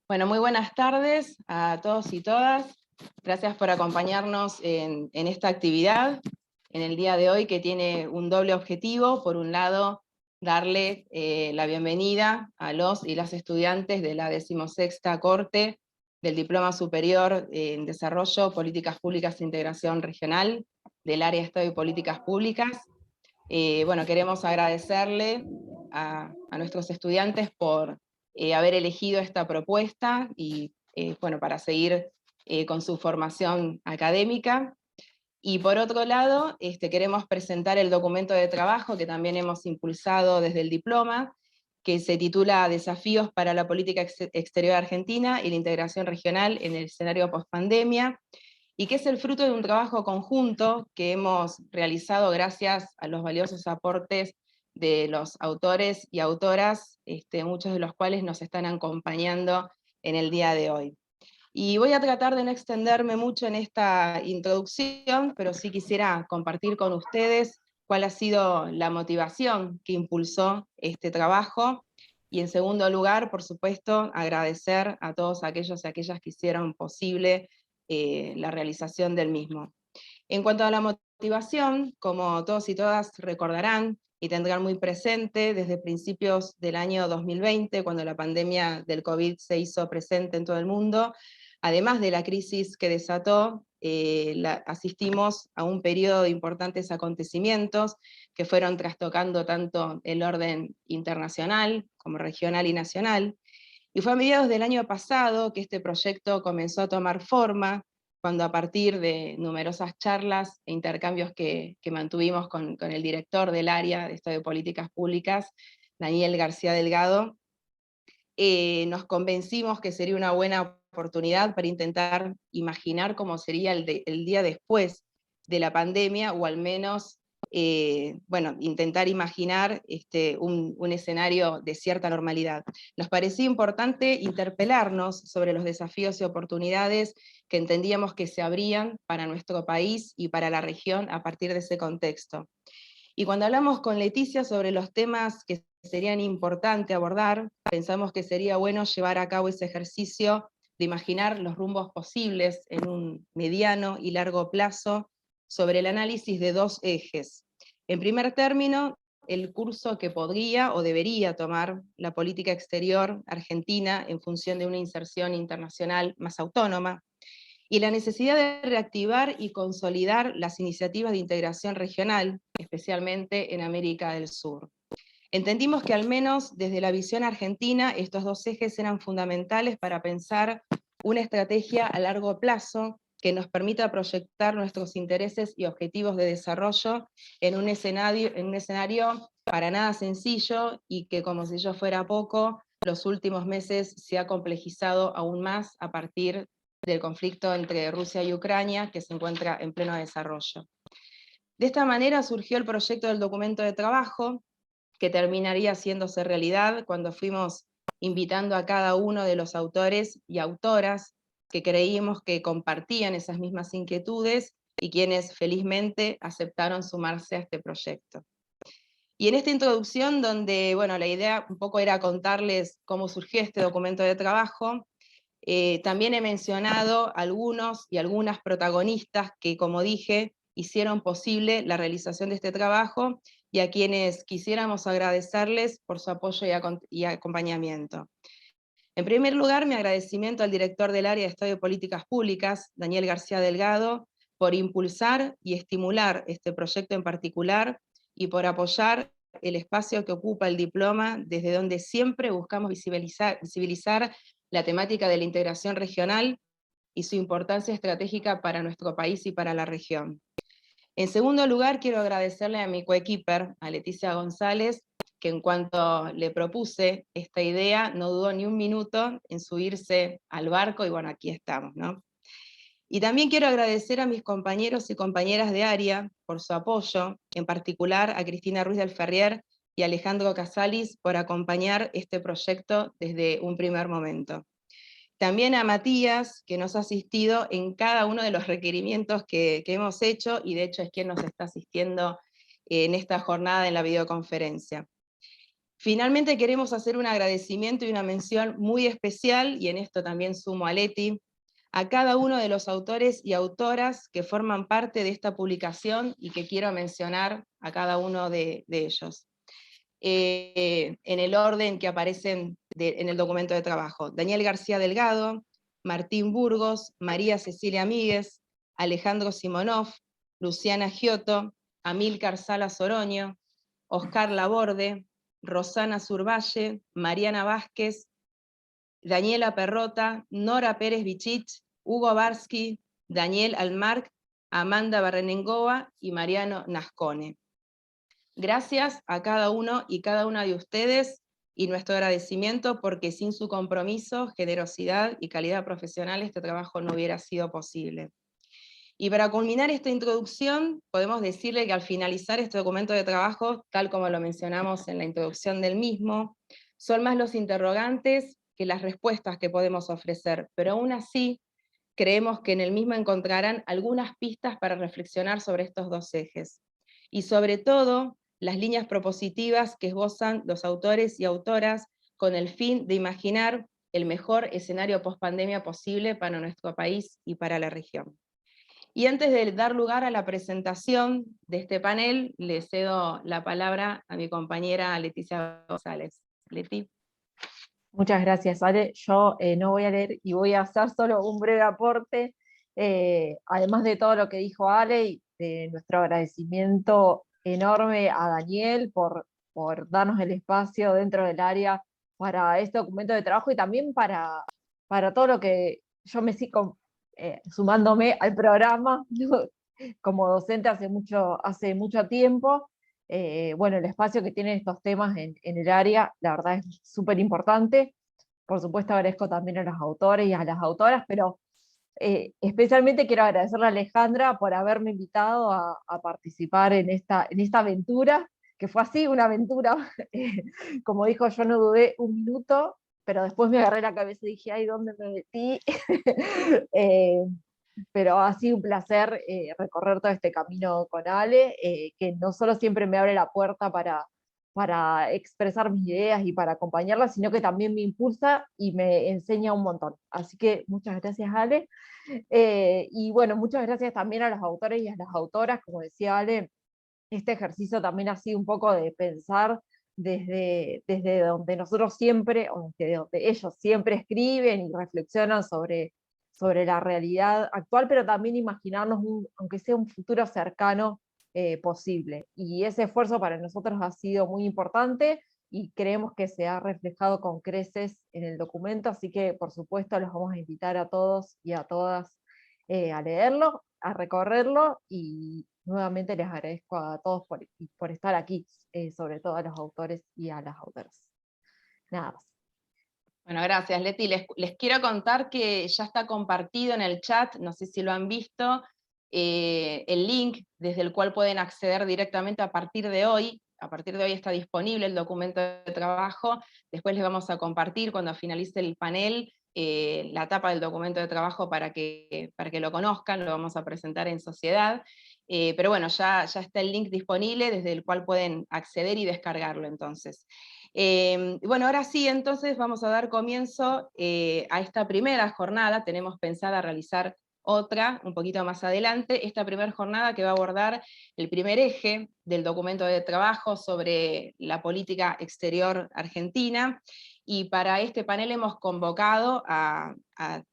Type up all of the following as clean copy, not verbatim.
Bueno, muy buenas tardes a todos y todas. Gracias por acompañarnos en esta actividad, en el día de hoy, que tiene un doble objetivo. Por un lado, darle la bienvenida a los y las estudiantes de la 16ª Corte del Diploma Superior en Desarrollo, Políticas Públicas e Integración Regional, del área de Estado y Políticas Públicas. Bueno, queremos agradecerle a nuestros estudiantes por haber elegido esta propuesta y bueno, para seguir con su formación académica. Y por otro lado, queremos presentar el documento de trabajo que también hemos impulsado desde el diploma, que se titula Desafíos para la Política Exterior Argentina y la Integración Regional en el escenario post-pandemia, y que es el fruto de un trabajo conjunto que hemos realizado gracias a los valiosos aportes de los autores y autoras, muchos de los cuales nos están acompañando en el día de hoy. Y voy a tratar de no extenderme mucho en esta introducción, pero sí quisiera compartir con ustedes cuál ha sido la motivación que impulsó este trabajo, y en segundo lugar, por supuesto, agradecer a todos aquellos y aquellas que hicieron posible la realización del mismo. En cuanto a la motivación, como todos y todas recordarán y tendrán muy presente, desde principios del año 2020, cuando la pandemia del COVID se hizo presente en todo el mundo, además de la crisis que desató, asistimos a un periodo de importantes acontecimientos que fueron trastocando tanto el orden internacional como regional y nacional. Y fue a mediados del año pasado que este proyecto comenzó a tomar forma, cuando a partir de numerosas charlas e intercambios que mantuvimos con el director del área de Estado de Políticas Públicas, Daniel García Delgado, nos convencimos que sería una buena oportunidad para intentar imaginar cómo sería el día después de la pandemia, o al menos bueno, intentar imaginar un escenario de cierta normalidad. Nos parecía importante interpelarnos sobre los desafíos y oportunidades que entendíamos que se abrían para nuestro país y para la región a partir de ese contexto. Y cuando hablamos con Leticia sobre los temas que serían importantes abordar, pensamos que sería bueno llevar a cabo ese ejercicio de imaginar los rumbos posibles en un mediano y largo plazo sobre el análisis de dos ejes. En primer término, el curso que podría o debería tomar la política exterior argentina en función de una inserción internacional más autónoma, y la necesidad de reactivar y consolidar las iniciativas de integración regional, especialmente en América del Sur. Entendimos que al menos desde la visión argentina estos dos ejes eran fundamentales para pensar una estrategia a largo plazo que nos permita proyectar nuestros intereses y objetivos de desarrollo en un escenario para nada sencillo, y que, como si yo fuera poco, los últimos meses se ha complejizado aún más a partir del conflicto entre Rusia y Ucrania, que se encuentra en pleno desarrollo. De esta manera surgió el proyecto del documento de trabajo, que terminaría haciéndose realidad cuando fuimos invitando a cada uno de los autores y autoras que creímos que compartían esas mismas inquietudes y quienes felizmente aceptaron sumarse a este proyecto. Y en esta introducción, donde bueno, la idea un poco era contarles cómo surgió este documento de trabajo, también he mencionado algunos y algunas protagonistas que, como dije, hicieron posible la realización de este trabajo, y a quienes quisiéramos agradecerles por su apoyo y acompañamiento. En primer lugar, mi agradecimiento al director del área de Estado y Políticas Públicas, Daniel García Delgado, por impulsar y estimular este proyecto en particular, y por apoyar el espacio que ocupa el diploma, desde donde siempre buscamos visibilizar la temática de la integración regional y su importancia estratégica para nuestro país y para la región. En segundo lugar, quiero agradecerle a mi coequiper, a Leticia González, que en cuanto le propuse esta idea, no dudó ni un minuto en subirse al barco, y bueno, aquí estamos, ¿no? Y también quiero agradecer a mis compañeros y compañeras de área por su apoyo, en particular a Cristina Ruiz del Ferrier y Alejandro Casalis por acompañar este proyecto desde un primer momento. También a Matías, que nos ha asistido en cada uno de los requerimientos que hemos hecho, y de hecho es quien nos está asistiendo en esta jornada en la videoconferencia. Finalmente queremos hacer un agradecimiento y una mención muy especial, y en esto también sumo a Leti, a cada uno de los autores y autoras que forman parte de esta publicación y que quiero mencionar a cada uno de ellos. En el orden que aparecen en el documento de trabajo: Daniel García Delgado, Martín Burgos, María Cecilia Míguez, Alejandro Simonov, Luciana Giotto, Amílcar Salas Oroño, Oscar Laborde, Rosana Survalle, Mariana Vázquez, Daniela Perrota, Nora Pérez Bichich, Hugo Barsky, Daniel Almarc, Amanda Barrenengoa y Mariano Nascone. Gracias a cada uno y cada una de ustedes, y nuestro agradecimiento, porque sin su compromiso, generosidad y calidad profesional este trabajo no hubiera sido posible. Y para culminar esta introducción, podemos decirle que al finalizar este documento de trabajo, tal como lo mencionamos en la introducción del mismo, son más los interrogantes que las respuestas que podemos ofrecer, pero aún así creemos que en el mismo encontrarán algunas pistas para reflexionar sobre estos dos ejes, y sobre todo las líneas propositivas que esbozan los autores y autoras con el fin de imaginar el mejor escenario pospandemia posible para nuestro país y para la región. Y antes de dar lugar a la presentación de este panel, le cedo la palabra a mi compañera Leticia González. Leti. Muchas gracias, Ale. Yo no voy a leer y voy a hacer solo un breve aporte, además de todo lo que dijo Ale, y de nuestro agradecimiento enorme a Daniel por darnos el espacio dentro del área para este documento de trabajo, y también para todo lo que yo me sigo sumándome al programa como docente hace mucho tiempo. Bueno, el espacio que tienen estos temas en el área, la verdad es súper importante. Por supuesto agradezco también a los autores y a las autoras, pero especialmente quiero agradecerle a Alejandra por haberme invitado a participar en esta aventura, que fue así, una aventura. Como dijo, yo no dudé un minuto, pero después me agarré la cabeza y dije, ay, ¿dónde me metí? Pero ha sido un placer recorrer todo este camino con Ale, que no solo siempre me abre la puerta para expresar mis ideas y para acompañarla, sino que también me impulsa y me enseña un montón. Así que muchas gracias, Ale. Y bueno, muchas gracias también a los autores y a las autoras. Como decía Ale, este ejercicio también ha sido un poco de pensar desde donde nosotros siempre, o desde donde ellos siempre escriben y reflexionan sobre la realidad actual, pero también imaginarnos, aunque sea un futuro cercano posible. Y ese esfuerzo para nosotros ha sido muy importante y creemos que se ha reflejado con creces en el documento, así que por supuesto los vamos a invitar a todos y a todas a leerlo, a recorrerlo, y nuevamente les agradezco a todos por estar aquí, sobre todo a los autores y a las autoras. Nada más. Bueno, gracias, Leti. Les quiero contar que ya está compartido en el chat, no sé si lo han visto, el link desde el cual pueden acceder directamente a partir de hoy. A partir de hoy está disponible el documento de trabajo. Después les vamos a compartir, cuando finalice el panel, la tapa del documento de trabajo para que lo conozcan, lo vamos a presentar en sociedad. Pero bueno, ya está el link disponible desde el cual pueden acceder y descargarlo entonces. Bueno, ahora sí, entonces vamos a dar comienzo a esta primera jornada. Tenemos pensada realizar otra un poquito más adelante, esta primera jornada que va a abordar el primer eje del documento de trabajo sobre la política exterior argentina, y para este panel hemos convocado a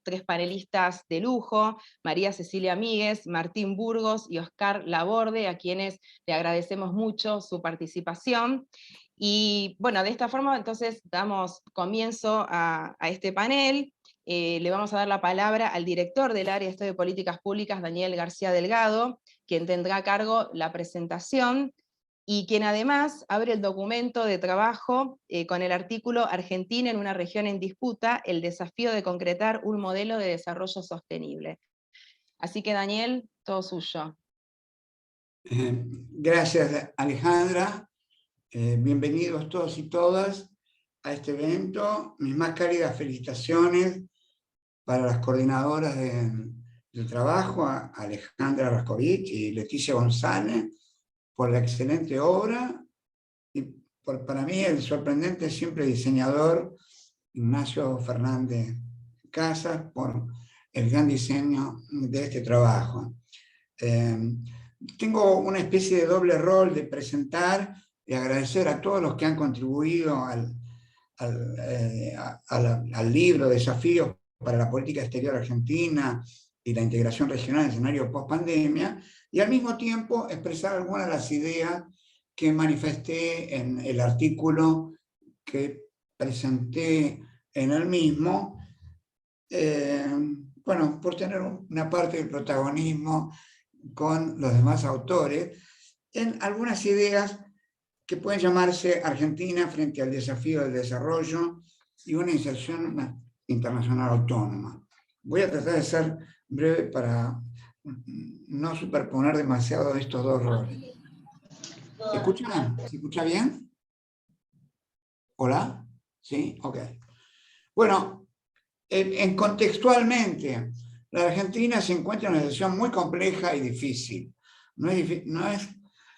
3 panelistas de lujo: María Cecilia Míguez, Martín Burgos y Oscar Laborde, a quienes le agradecemos mucho su participación. Y bueno, de esta forma entonces damos comienzo a este panel. Le vamos a dar la palabra al director del área de Estudio de Políticas Públicas, Daniel García Delgado, quien tendrá a cargo la presentación, y quien además abre el documento de trabajo con el artículo Argentina en una región en disputa, el desafío de concretar un modelo de desarrollo sostenible. Así que Daniel, todo suyo. Gracias, Alejandra. Bienvenidos todos y todas a este evento. Mis más cálidas felicitaciones para las coordinadoras del trabajo, a Alejandra Raskovich y Leticia González, por la excelente obra, y para mí el sorprendente siempre diseñador Ignacio Fernández Casas por el gran diseño de este trabajo. Tengo una especie de doble rol de presentar y agradecer a todos los que han contribuido al libro Desafíos para la Política Exterior Argentina y la integración regional en el escenario post-pandemia, y al mismo tiempo expresar algunas de las ideas que manifesté en el artículo que presenté en el mismo, bueno, por tener una parte del protagonismo con los demás autores, en algunas ideas que pueden llamarse Argentina frente al desafío del desarrollo y una inserción internacional autónoma. Voy a tratar de ser breve para no superponer demasiado estos dos roles. ¿Se escucha? ¿Se escucha bien? ¿Hola? ¿Sí? Ok. Bueno, contextualmente, la Argentina se encuentra en una situación muy compleja y difícil. No es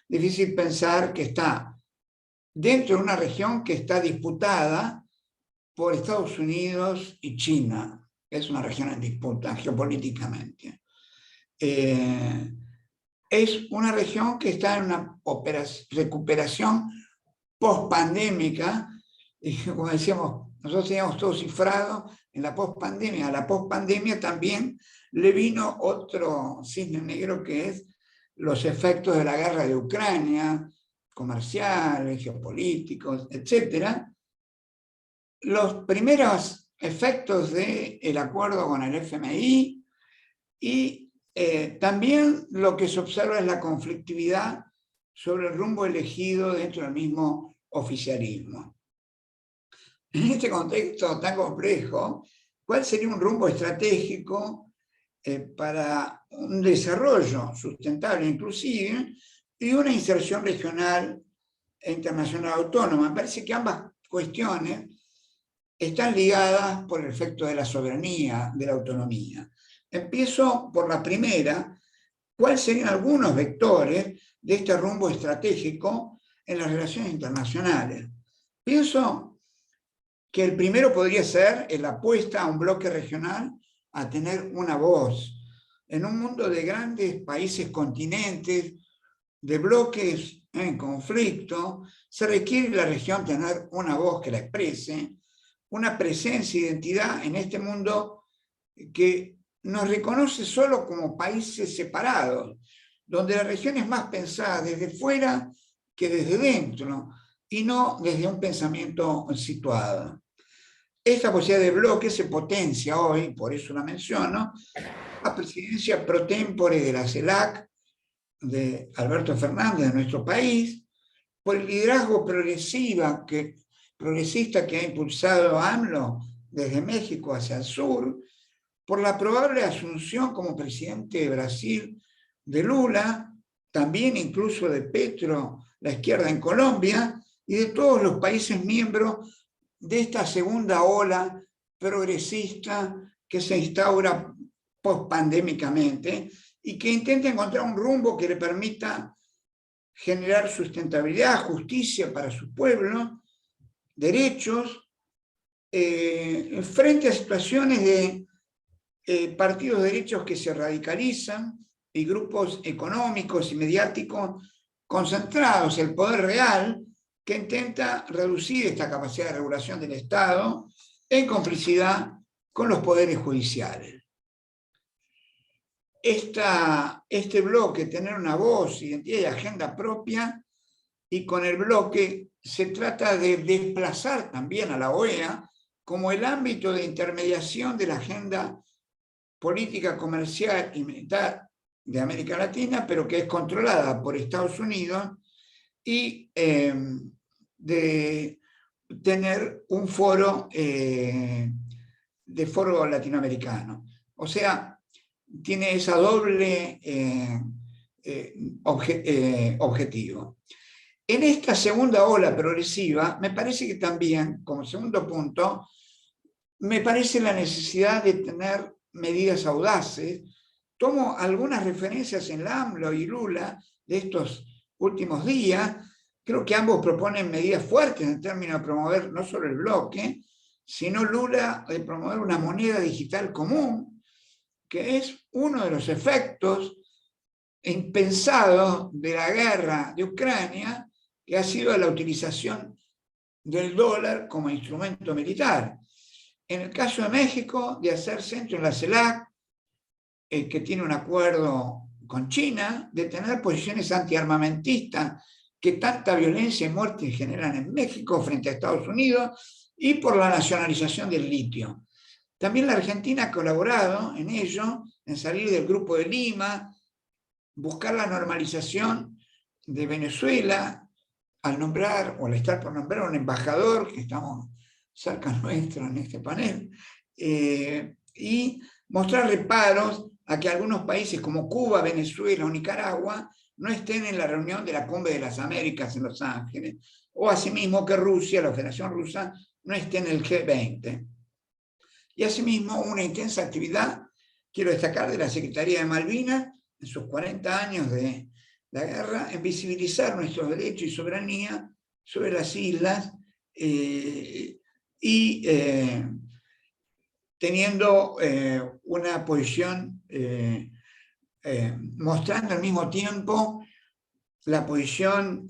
difícil pensar que está dentro de una región que está disputada por Estados Unidos y China. Es una región en disputa geopolíticamente. Es una región que está en una recuperación post-pandémica, y como decíamos, nosotros teníamos todo cifrado en la post-pandemia. A la post-pandemia también le vino otro cisne negro, que es los efectos de la guerra de Ucrania, comerciales, geopolíticos, etc. Los primeros efectos del acuerdo con el FMI y también lo que se observa es la conflictividad sobre el rumbo elegido dentro del mismo oficialismo. En este contexto tan complejo, ¿cuál sería un rumbo estratégico para un desarrollo sustentable inclusive y una inserción regional e internacional autónoma? Me parece que ambas cuestiones están ligadas por el efecto de la soberanía, de la autonomía. Empiezo por la primera. ¿Cuáles serían algunos vectores de este rumbo estratégico en las relaciones internacionales? Pienso que el primero podría ser la apuesta a un bloque regional a tener una voz. En un mundo de grandes países continentes, de bloques en conflicto, se requiere en la región tener una voz que la exprese, una presencia e identidad en este mundo que nos reconoce solo como países separados, donde la región es más pensada desde fuera que desde dentro, y no desde un pensamiento situado. Esta posibilidad de bloque se potencia hoy, por eso la menciono, la presidencia pro tempore de la CELAC, de Alberto Fernández, de nuestro país, por el liderazgo progresista que ha impulsado AMLO desde México hacia el sur, por la probable asunción como presidente de Brasil de Lula, también incluso de Petro, la izquierda en Colombia, y de todos los países miembros de esta segunda ola progresista que se instaura post-pandémicamente y que intenta encontrar un rumbo que le permita generar sustentabilidad, justicia para su pueblo, derechos, frente a situaciones de partidos de derechos que se radicalizan y grupos económicos y mediáticos concentrados, el poder real, que intenta reducir esta capacidad de regulación del Estado en complicidad con los poderes judiciales. Este bloque, tener una voz, identidad y agenda propia, y con el bloque se trata de desplazar también a la OEA como el ámbito de intermediación de la agenda política, comercial y militar de América Latina, pero que es controlada por Estados Unidos, y de tener un foro latinoamericano. O sea, tiene esa doble objetivo. En esta segunda ola progresiva, me parece que también, como segundo punto, me parece la necesidad de tener medidas audaces. Tomo algunas referencias en la AMLO y Lula de estos últimos días, Creo que ambos proponen medidas fuertes en términos de promover no solo el bloque, sino Lula de promover una moneda digital común, que es uno de los efectos impensados de la guerra de Ucrania, que ha sido la utilización del dólar como instrumento militar. En el caso de México, de hacer centro en la CELAC, que tiene un acuerdo con China, de tener posiciones antiarmamentistas que tanta violencia y muerte generan en México frente a Estados Unidos, y por la nacionalización del litio. También la Argentina ha colaborado en ello, en salir del Grupo de Lima, buscar la normalización de Venezuela, al nombrar, o al estar por nombrar un embajador, que estamos cerca nuestro en este panel, y mostrar reparos a que algunos países como Cuba, Venezuela o Nicaragua no estén en la reunión de la Cumbre de las Américas en Los Ángeles, o asimismo que Rusia, la Federación Rusa, no esté en el G20. Y asimismo una intensa actividad, quiero destacar, de la Secretaría de Malvinas, en sus 40 años de la guerra, en visibilizar nuestros derechos y soberanía sobre las islas, teniendo una posición, mostrando al mismo tiempo la posición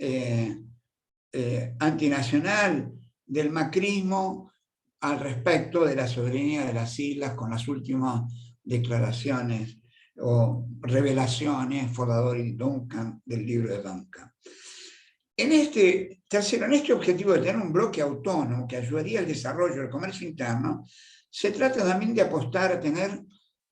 antinacional del macrismo al respecto de la soberanía de las islas, con las últimas declaraciones o revelaciones Fordador y Duncan del libro de Duncan. En este objetivo de tener un bloque autónomo que ayudaría al desarrollo del comercio interno, se trata también de apostar a tener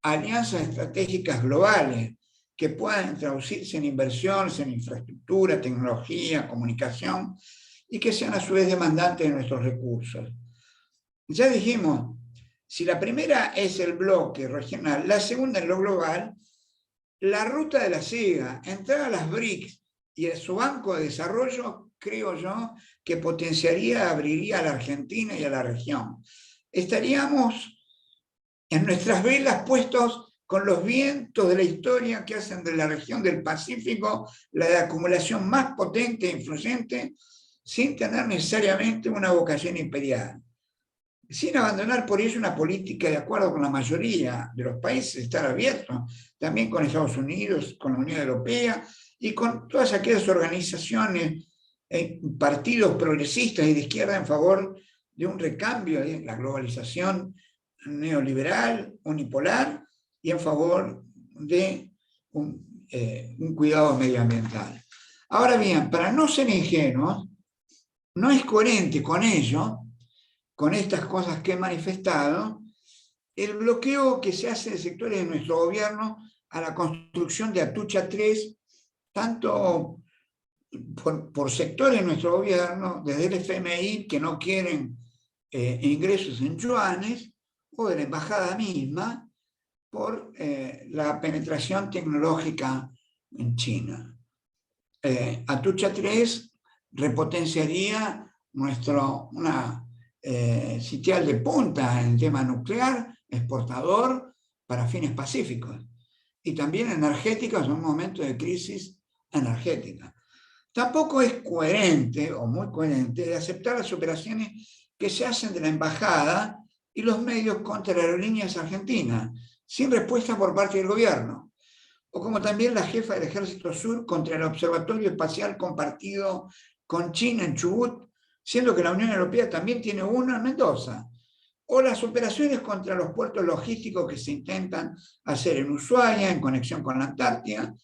alianzas estratégicas globales que puedan traducirse en inversiones, en infraestructura, tecnología, comunicación, y que sean a su vez demandantes de nuestros recursos. Ya dijimos, si la primera es el bloque regional, la segunda es lo global, la ruta de la seda, entrar a las BRICS y a su banco de desarrollo, creo yo, que potenciaría, abriría a la Argentina y a la región. Estaríamos en nuestras velas puestos con los vientos de la historia que hacen de la región del Pacífico la de acumulación más potente e influyente, sin tener necesariamente una vocación imperial. Sin abandonar por ello una política de acuerdo con la mayoría de los países, estar abiertos también con Estados Unidos, con la Unión Europea y con todas aquellas organizaciones, partidos progresistas y de izquierda en favor de un recambio de la globalización neoliberal, unipolar, y en favor de un cuidado medioambiental. Ahora bien, para no ser ingenuos, no es coherente con ello, con estas cosas que he manifestado, el bloqueo que se hace de sectores de nuestro gobierno a la construcción de Atucha 3, tanto por sectores de nuestro gobierno, desde el FMI, que no quieren ingresos en yuanes, o de la embajada misma, por la penetración tecnológica en China. Atucha 3 repotenciaría una sitial de punta en el tema nuclear, exportador para fines pacíficos, y también energéticos en un momento de crisis energética. Tampoco es coherente, o muy coherente, de aceptar las operaciones que se hacen de la embajada y los medios contra las aerolíneas argentinas, sin respuesta por parte del gobierno, o como también la jefa del Ejército Sur contra el Observatorio Espacial Compartido con China en Chubut, siendo que la Unión Europea también tiene uno en Mendoza, o las operaciones contra los puertos logísticos que se intentan hacer en Ushuaia, en conexión con la Antártida,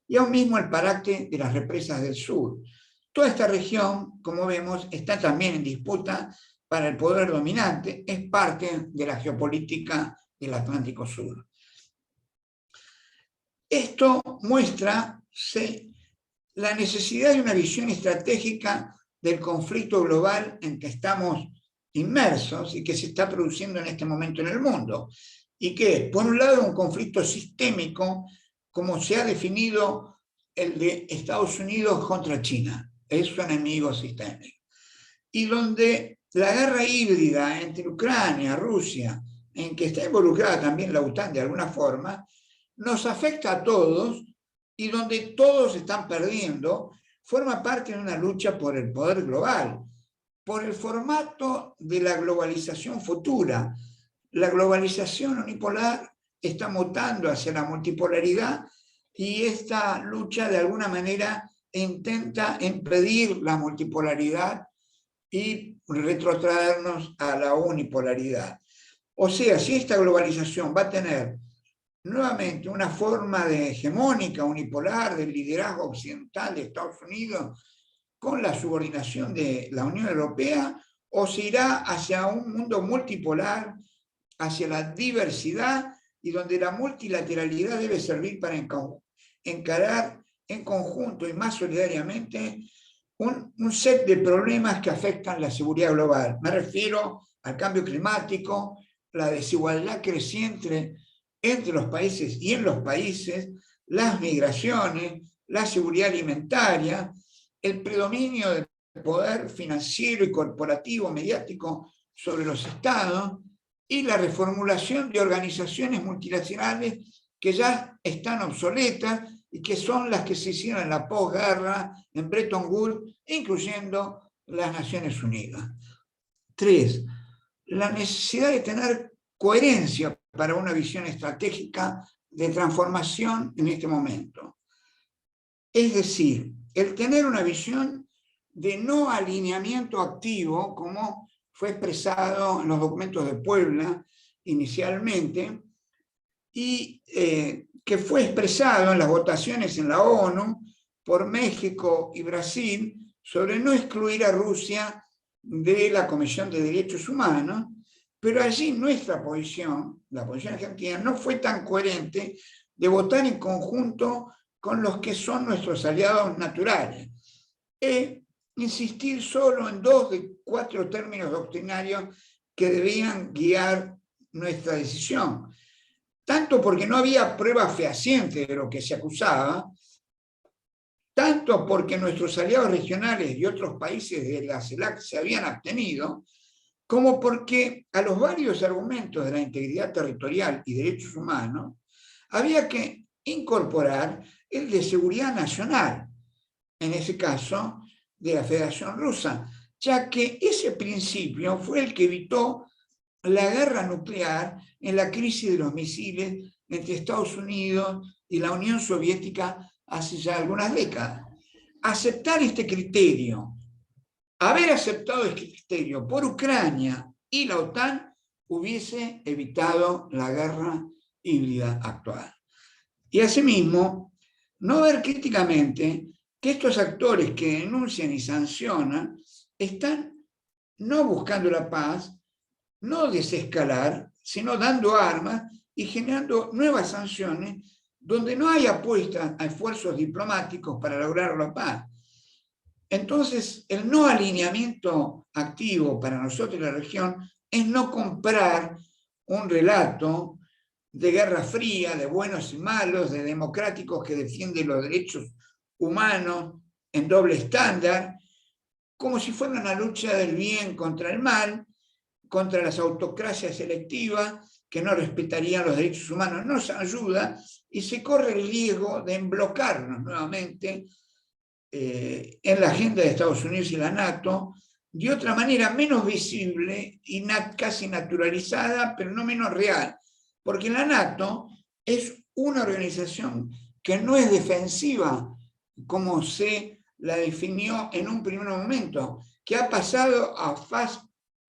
y aún mismo el parate de las represas del sur. Toda esta región, como vemos, está también en disputa para el poder dominante, es parte de la geopolítica del Atlántico Sur. Esto muestra la necesidad de una visión estratégica del conflicto global en que estamos inmersos y que se está produciendo en este momento en el mundo, y que, por un lado, un conflicto sistémico, como se ha definido el de Estados Unidos contra China, es su enemigo sistémico, y donde la guerra híbrida entre Ucrania y Rusia, en que está involucrada también la OTAN de alguna forma, nos afecta a todos, y donde todos están perdiendo, forma parte de una lucha por el poder global, por el formato de la globalización futura. La globalización unipolar está mutando hacia la multipolaridad y esta lucha de alguna manera intenta impedir la multipolaridad y retrotraernos a la unipolaridad. O sea, si esta globalización va a tener nuevamente una forma de hegemónica, unipolar, del liderazgo occidental de Estados Unidos con la subordinación de la Unión Europea, o se irá hacia un mundo multipolar, hacia la diversidad, y donde la multilateralidad debe servir para encarar en conjunto y más solidariamente un set de problemas que afectan la seguridad global. Me refiero al cambio climático, la desigualdad creciente entre los países y en los países, las migraciones, la seguridad alimentaria, el predominio del poder financiero y corporativo mediático sobre los estados y la reformulación de organizaciones multilaterales que ya están obsoletas y que son las que se hicieron en la posguerra, en Bretton Woods, incluyendo las Naciones Unidas. 3. La necesidad de tener coherencia para una visión estratégica de transformación en este momento. Es decir, el tener una visión de no alineamiento activo, como fue expresado en los documentos de Puebla inicialmente, y que fue expresado en las votaciones en la ONU por México y Brasil sobre no excluir a Rusia de la Comisión de Derechos Humanos, pero allí nuestra posición, la posición argentina, no fue tan coherente de votar en conjunto con los que son nuestros aliados naturales. Insistir solo en 2 de 4 términos doctrinarios que debían guiar nuestra decisión. Tanto porque no había prueba fehaciente de lo que se acusaba, tanto porque nuestros aliados regionales y otros países de la CELAC se habían abstenido, como porque a los varios argumentos de la integridad territorial y derechos humanos había que incorporar el de seguridad nacional, en ese caso de la Federación Rusa, ya que ese principio fue el que evitó la guerra nuclear en la crisis de los misiles entre Estados Unidos y la Unión Soviética hace ya algunas décadas. Aceptar este criterio, haber aceptado este criterio por Ucrania y la OTAN, hubiese evitado la guerra híbrida actual. Y asimismo, no ver críticamente que estos actores que denuncian y sancionan están no buscando la paz, no desescalar, sino dando armas y generando nuevas sanciones donde no hay apuesta a esfuerzos diplomáticos para lograr la paz. Entonces, el no alineamiento activo para nosotros en la región es no comprar un relato de guerra fría, de buenos y malos, de democráticos que defienden los derechos humanos en doble estándar, como si fuera una lucha del bien contra el mal, contra las autocracias selectivas que no respetarían los derechos humanos. Nos ayuda y se corre el riesgo de emblocarnos nuevamente en la agenda de Estados Unidos y la NATO, de otra manera menos visible y casi naturalizada, pero no menos real, porque la NATO es una organización que no es defensiva, como se la definió en un primer momento, que ha pasado a fase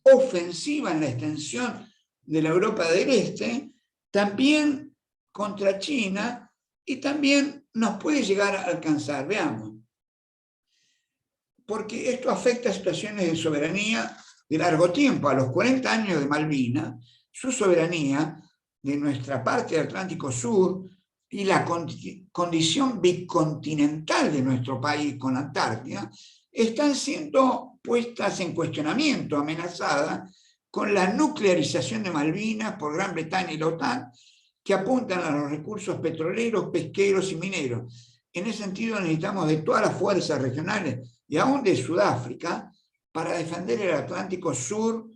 ofensiva en la extensión de la Europa del Este, también contra China, y también nos puede llegar a alcanzar. Veamos. Porque esto afecta a situaciones de soberanía de largo tiempo. A los 40 años de Malvinas, su soberanía de nuestra parte del Atlántico Sur y la condición bicontinental de nuestro país con la Antártida están siendo puestas en cuestionamiento, amenazadas con la nuclearización de Malvinas por Gran Bretaña y la OTAN, que apuntan a los recursos petroleros, pesqueros y mineros. En ese sentido necesitamos de todas las fuerzas regionales y aún de Sudáfrica para defender el Atlántico Sur,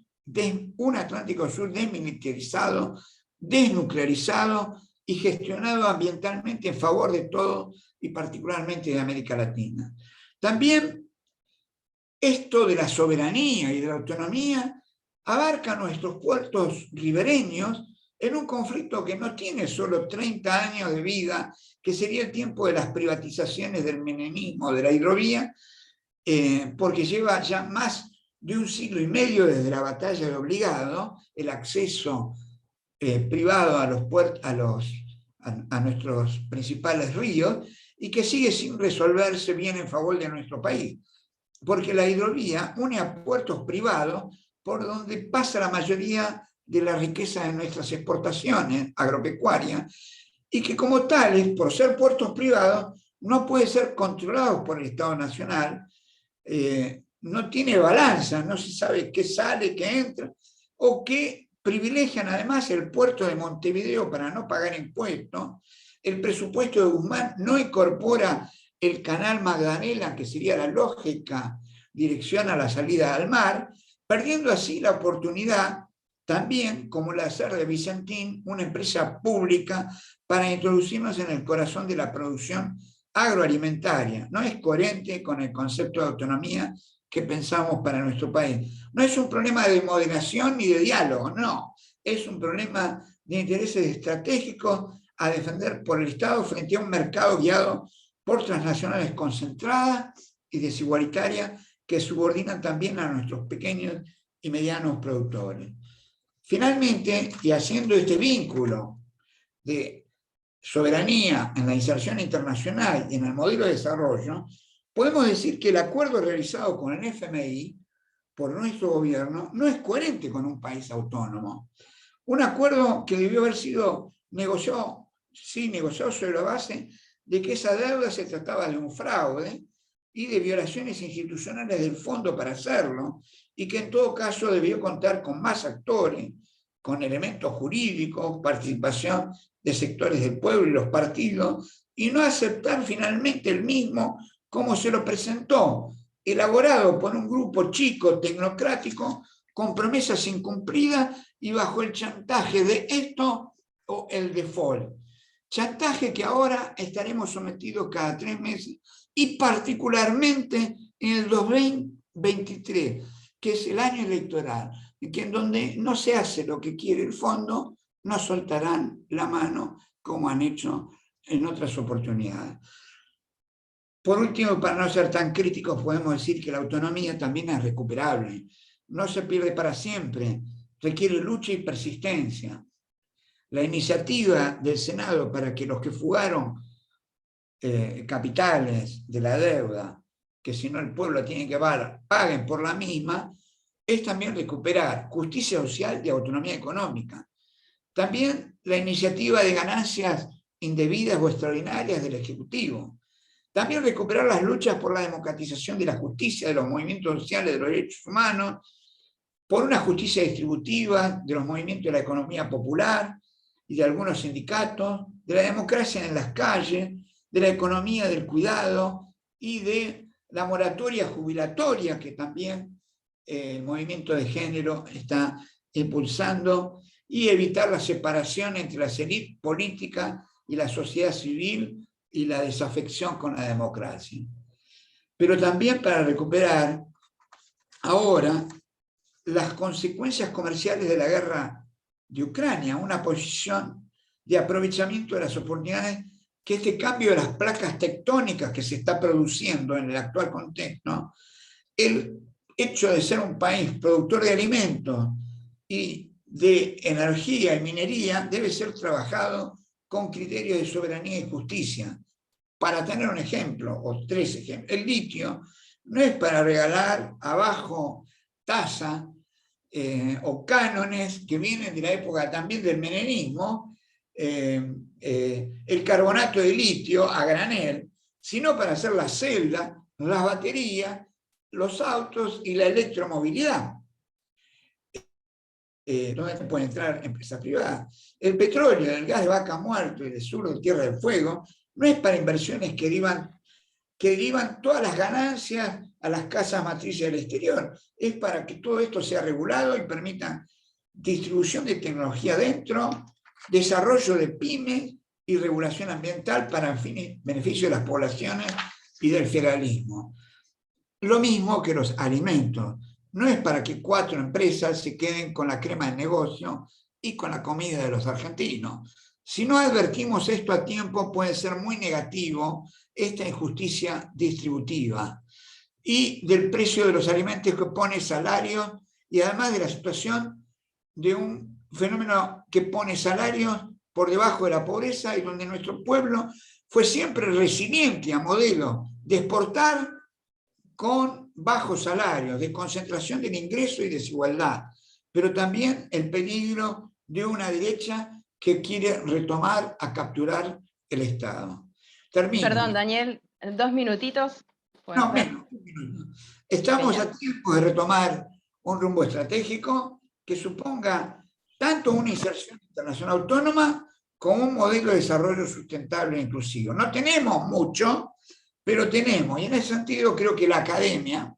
un Atlántico Sur desmilitarizado, desnuclearizado y gestionado ambientalmente en favor de todos y particularmente de América Latina. También esto de la soberanía y de la autonomía abarca nuestros puertos ribereños en un conflicto que no tiene solo 30 años de vida, que sería el tiempo de las privatizaciones del menemismo de la hidrovía, porque lleva ya más de un siglo y medio desde la batalla de Obligado, el acceso privado a nuestros principales ríos, y que sigue sin resolverse bien en favor de nuestro país, porque la hidrovía une a puertos privados por donde pasa la mayoría de la riqueza de nuestras exportaciones agropecuarias, y que como tales, por ser puertos privados, no pueden ser controlados por el Estado Nacional, no tiene balanza, no se sabe qué sale, qué entra, o que privilegian además el puerto de Montevideo para no pagar impuestos. El presupuesto de Guzmán no incorpora el canal Magdalena, que sería la lógica dirección a la salida al mar, perdiendo así la oportunidad también, como la hacer de Vicentín, una empresa pública para introducirnos en el corazón de la producción agroalimentaria. No es coherente con el concepto de autonomía que pensamos para nuestro país. No es un problema de moderación ni de diálogo, no. Es un problema de intereses estratégicos a defender por el Estado frente a un mercado guiado por transnacionales concentradas y desigualitarias que subordinan también a nuestros pequeños y medianos productores. Finalmente, y haciendo este vínculo de soberanía en la inserción internacional y en el modelo de desarrollo, podemos decir que el acuerdo realizado con el FMI por nuestro gobierno no es coherente con un país autónomo. Un acuerdo que debió haber sido negociado sobre la base de que esa deuda se trataba de un fraude y de violaciones institucionales del fondo para hacerlo, y que en todo caso debió contar con más actores, con elementos jurídicos, participación de sectores del pueblo y los partidos, y no aceptar finalmente el mismo como se lo presentó, elaborado por un grupo chico, tecnocrático, con promesas incumplidas y bajo el chantaje de esto o el default. Chantaje que ahora estaremos sometidos cada 3 meses, y particularmente en el 2023, que es el año electoral, que en donde no se hace lo que quiere el fondo, no soltarán la mano como han hecho en otras oportunidades. Por último, para no ser tan críticos, podemos decir que la autonomía también es recuperable. No se pierde para siempre, requiere lucha y persistencia. La iniciativa del Senado para que los que fugaron capitales de la deuda, que si no el pueblo tiene que pagar, paguen por la misma, es también recuperar justicia social y autonomía económica. También la iniciativa de ganancias indebidas o extraordinarias del Ejecutivo. También recuperar las luchas por la democratización de la justicia, de los movimientos sociales, de los derechos humanos, por una justicia distributiva, de los movimientos de la economía popular y de algunos sindicatos, de la democracia en las calles, de la economía del cuidado y de la moratoria jubilatoria que también el movimiento de género está impulsando, y evitar la separación entre las élites políticas y la sociedad civil y la desafección con la democracia. Pero también para recuperar ahora las consecuencias comerciales de la guerra de Ucrania, una posición de aprovechamiento de las oportunidades que este cambio de las placas tectónicas que se está produciendo en el actual contexto, el hecho de ser un país productor de alimentos y de energía y minería debe ser trabajado con criterios de soberanía y justicia. Para tener un ejemplo, o 3 ejemplos, el litio no es para regalar a bajo tasa o cánones que vienen de la época también del menemismo, el carbonato de litio a granel, sino para hacer las celdas, las baterías, los autos y la electromovilidad. Donde pueden entrar empresas privadas. El petróleo, el gas de Vaca Muerta y del sur de Tierra del Fuego no es para inversiones que derivan todas las ganancias a las casas matrices del exterior. Es para que todo esto sea regulado y permita distribución de tecnología dentro, desarrollo de pymes y regulación ambiental para beneficio de las poblaciones y del federalismo. Lo mismo que los alimentos. No es para que 4 empresas se queden con la crema del negocio y con la comida de los argentinos. Si no advertimos esto a tiempo, puede ser muy negativo esta injusticia distributiva y del precio de los alimentos que pone salarios y además de la situación de un fenómeno que pone salarios por debajo de la pobreza y donde nuestro pueblo fue siempre resiliente a modelo de exportar con bajos salarios, de concentración del ingreso y desigualdad, pero también el peligro de una derecha que quiere retomar a capturar el Estado. Termino. Perdón, Daniel, 2 minutitos. No, menos. Estamos a tiempo de retomar un rumbo estratégico que suponga tanto una inserción internacional autónoma como un modelo de desarrollo sustentable e inclusivo. No tenemos mucho, pero tenemos, y en ese sentido creo que la academia,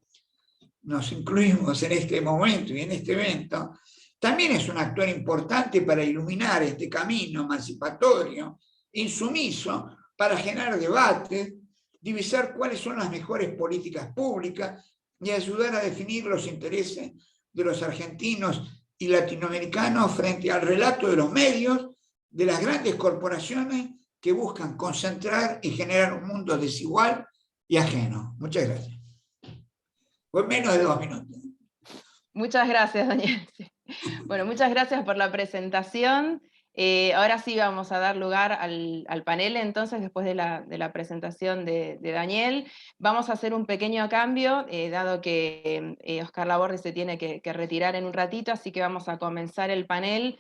nos incluimos en este momento y en este evento, también es un actor importante para iluminar este camino emancipatorio, insumiso, para generar debate, divisar cuáles son las mejores políticas públicas y ayudar a definir los intereses de los argentinos y latinoamericanos frente al relato de los medios, de las grandes corporaciones que buscan concentrar y generar un mundo desigual y ajeno. Muchas gracias. Fue menos de 2 minutos. Muchas gracias, Daniel. Bueno, muchas gracias por la presentación. Ahora sí vamos a dar lugar al panel, entonces, después de la presentación de Daniel. Vamos a hacer un pequeño cambio, dado que Oscar Laborde se tiene que retirar en un ratito, así que vamos a comenzar el panel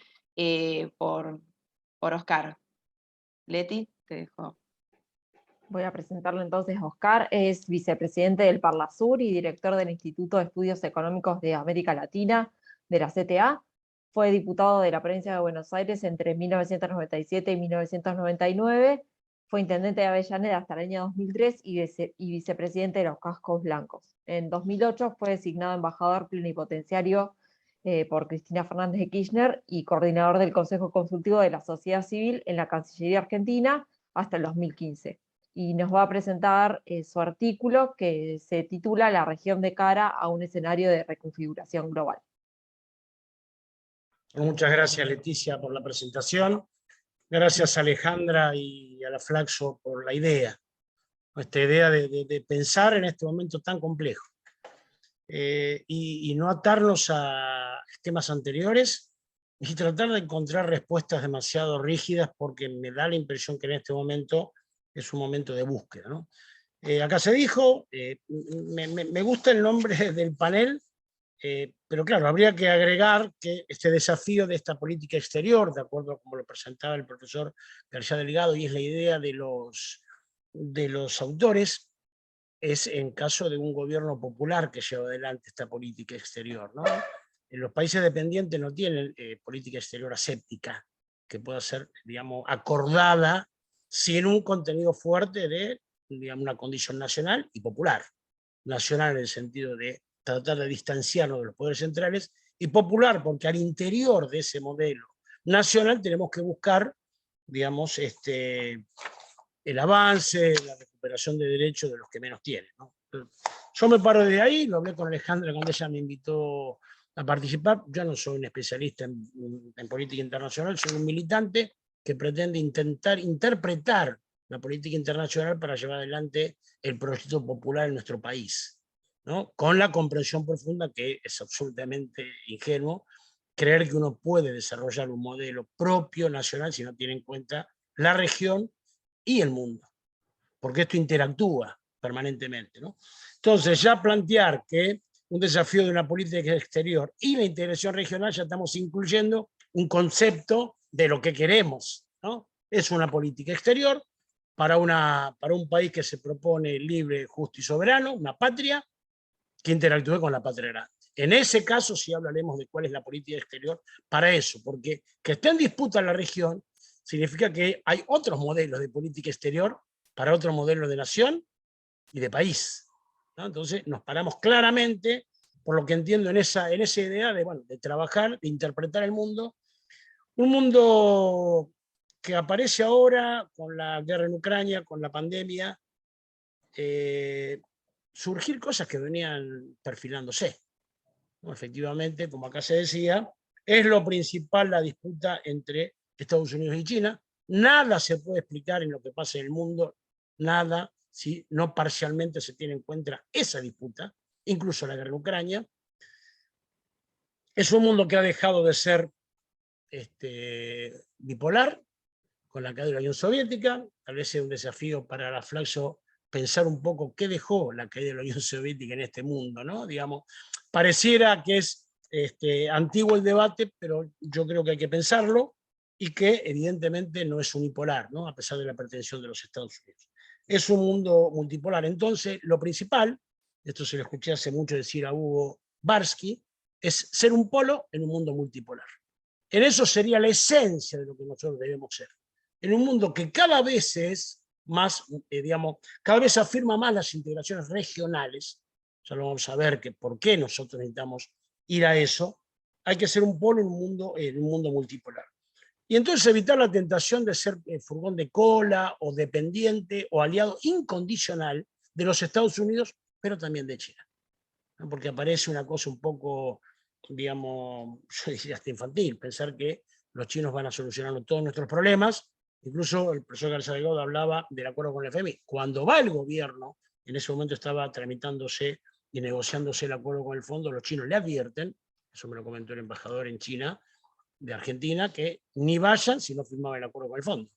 por Oscar. Leti, te dejo. Voy a presentarlo entonces a Oscar, es vicepresidente del Parlasur y director del Instituto de Estudios Económicos de América Latina, de la CTA. Fue diputado de la provincia de Buenos Aires entre 1997 y 1999, fue intendente de Avellaneda hasta el año 2003 y vicepresidente de los Cascos Blancos. En 2008 fue designado embajador plenipotenciario por Cristina Fernández de Kirchner y coordinador del Consejo Consultivo de la Sociedad Civil en la Cancillería Argentina hasta el 2015. Y nos va a presentar su artículo que se titula La región de cara a un escenario de reconfiguración global. Muchas gracias, Leticia, por la presentación. Gracias, Alejandra y a la Flaxo por la idea. Esta idea de pensar en este momento tan complejo. Y no atarnos a temas anteriores y tratar de encontrar respuestas demasiado rígidas, porque me da la impresión que en este momento es un momento de búsqueda, ¿no? Acá se dijo, me gusta el nombre del panel, pero claro, habría que agregar que este desafío de esta política exterior, de acuerdo a como lo presentaba el profesor García Delgado, y es la idea de los autores, es en caso de un gobierno popular que lleva adelante esta política exterior, ¿no? En los países dependientes no tienen política exterior aséptica, que pueda ser, digamos, acordada sin un contenido fuerte de, digamos, una condición nacional y popular. Nacional en el sentido de tratar de distanciarnos de los poderes centrales, y popular porque al interior de ese modelo nacional tenemos que buscar, digamos, el avance, la recuperación de derechos de los que menos tienen, ¿no? Yo me paro de ahí, lo hablé con Alejandra cuando ella me invitó a participar. Yo no soy un especialista en política internacional, soy un militante que pretende intentar interpretar la política internacional para llevar adelante el proyecto popular en nuestro país, ¿no? Con la comprensión profunda que es absolutamente ingenuo creer que uno puede desarrollar un modelo propio nacional si no tiene en cuenta la región y el mundo, porque esto interactúa permanentemente, ¿no? Entonces, ya plantear que un desafío de una política exterior y la integración regional, ya estamos incluyendo un concepto de lo que queremos, ¿no? Es una política exterior para un país que se propone libre, justo y soberano, una patria que interactúe con la patria grande. En ese caso sí hablaremos de cuál es la política exterior para eso, porque que esté en disputa la región significa que hay otros modelos de política exterior para otro modelo de nación y de país, ¿no? Entonces nos paramos claramente, por lo que entiendo, en esa idea de trabajar, de interpretar el mundo, un mundo que aparece ahora con la guerra en Ucrania, con la pandemia, surgir cosas que venían perfilándose, ¿no? Efectivamente, como acá se decía, es lo principal la disputa entre Estados Unidos y China. Nada se puede explicar en lo que pasa en el mundo, nada, si no parcialmente se tiene en cuenta esa disputa, incluso la guerra en Ucrania. Es un mundo que ha dejado de ser bipolar con la caída de la Unión Soviética. Tal vez sea un desafío para la Flaxo pensar un poco qué dejó la caída de la Unión Soviética en este mundo, ¿no? Digamos, pareciera que es antiguo el debate, pero yo creo que hay que pensarlo y que evidentemente no es unipolar, ¿no? A pesar de la pretensión de los Estados Unidos. Es un mundo multipolar. Entonces, lo principal, esto se lo escuché hace mucho decir a Hugo Barsky, es ser un polo en un mundo multipolar. En eso sería la esencia de lo que nosotros debemos ser. En un mundo que cada vez es más, digamos, cada vez afirma más las integraciones regionales, ya lo vamos a ver que por qué nosotros necesitamos ir a eso, hay que ser un polo en un mundo multipolar. Y entonces evitar la tentación de ser furgón de cola o dependiente o aliado incondicional de los Estados Unidos, pero también de China. ¿No? Porque aparece una cosa un poco, digamos, yo diría hasta infantil, pensar que los chinos van a solucionar todos nuestros problemas. Incluso el profesor García Delgado hablaba del acuerdo con el FMI. Cuando va el gobierno, en ese momento estaba tramitándose y negociándose el acuerdo con el fondo, los chinos le advierten, eso me lo comentó el embajador en China, de Argentina, que ni vayan si no firmaba el acuerdo con el fondo.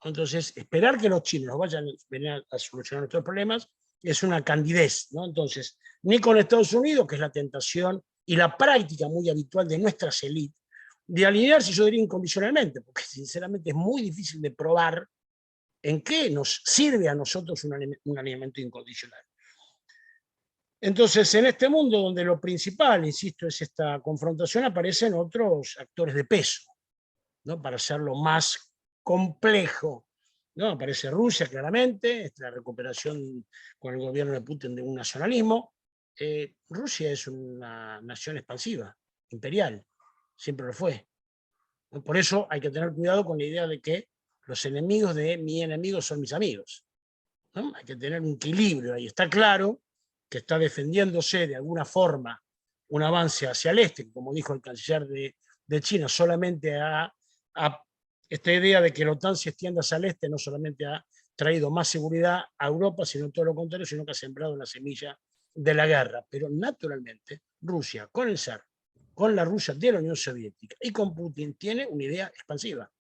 Entonces, esperar que los chinos vayan a solucionar nuestros problemas es una candidez, ¿no? Entonces, ni con Estados Unidos, que es la tentación y la práctica muy habitual de nuestras élites, de alinearse, yo diría incondicionalmente, porque sinceramente es muy difícil de probar en qué nos sirve a nosotros un alineamiento incondicional. Entonces, en este mundo donde lo principal, insisto, es esta confrontación, aparecen otros actores de peso, ¿no? Para hacerlo más complejo, ¿no? Aparece Rusia claramente, la recuperación con el gobierno de Putin de un nacionalismo. Rusia es una nación expansiva, imperial, siempre lo fue. Por eso hay que tener cuidado con la idea de que los enemigos de mi enemigo son mis amigos, ¿no? Hay que tener un equilibrio ahí. Está claro que está defendiéndose de alguna forma un avance hacia el este, como dijo el canciller de China, solamente a esta idea de que la OTAN se extienda hacia el este no solamente ha traído más seguridad a Europa, sino todo lo contrario, sino que ha sembrado la semilla de la guerra. Pero naturalmente Rusia, con el zar, con la Rusia de la Unión Soviética y con Putin, tiene una idea expansiva.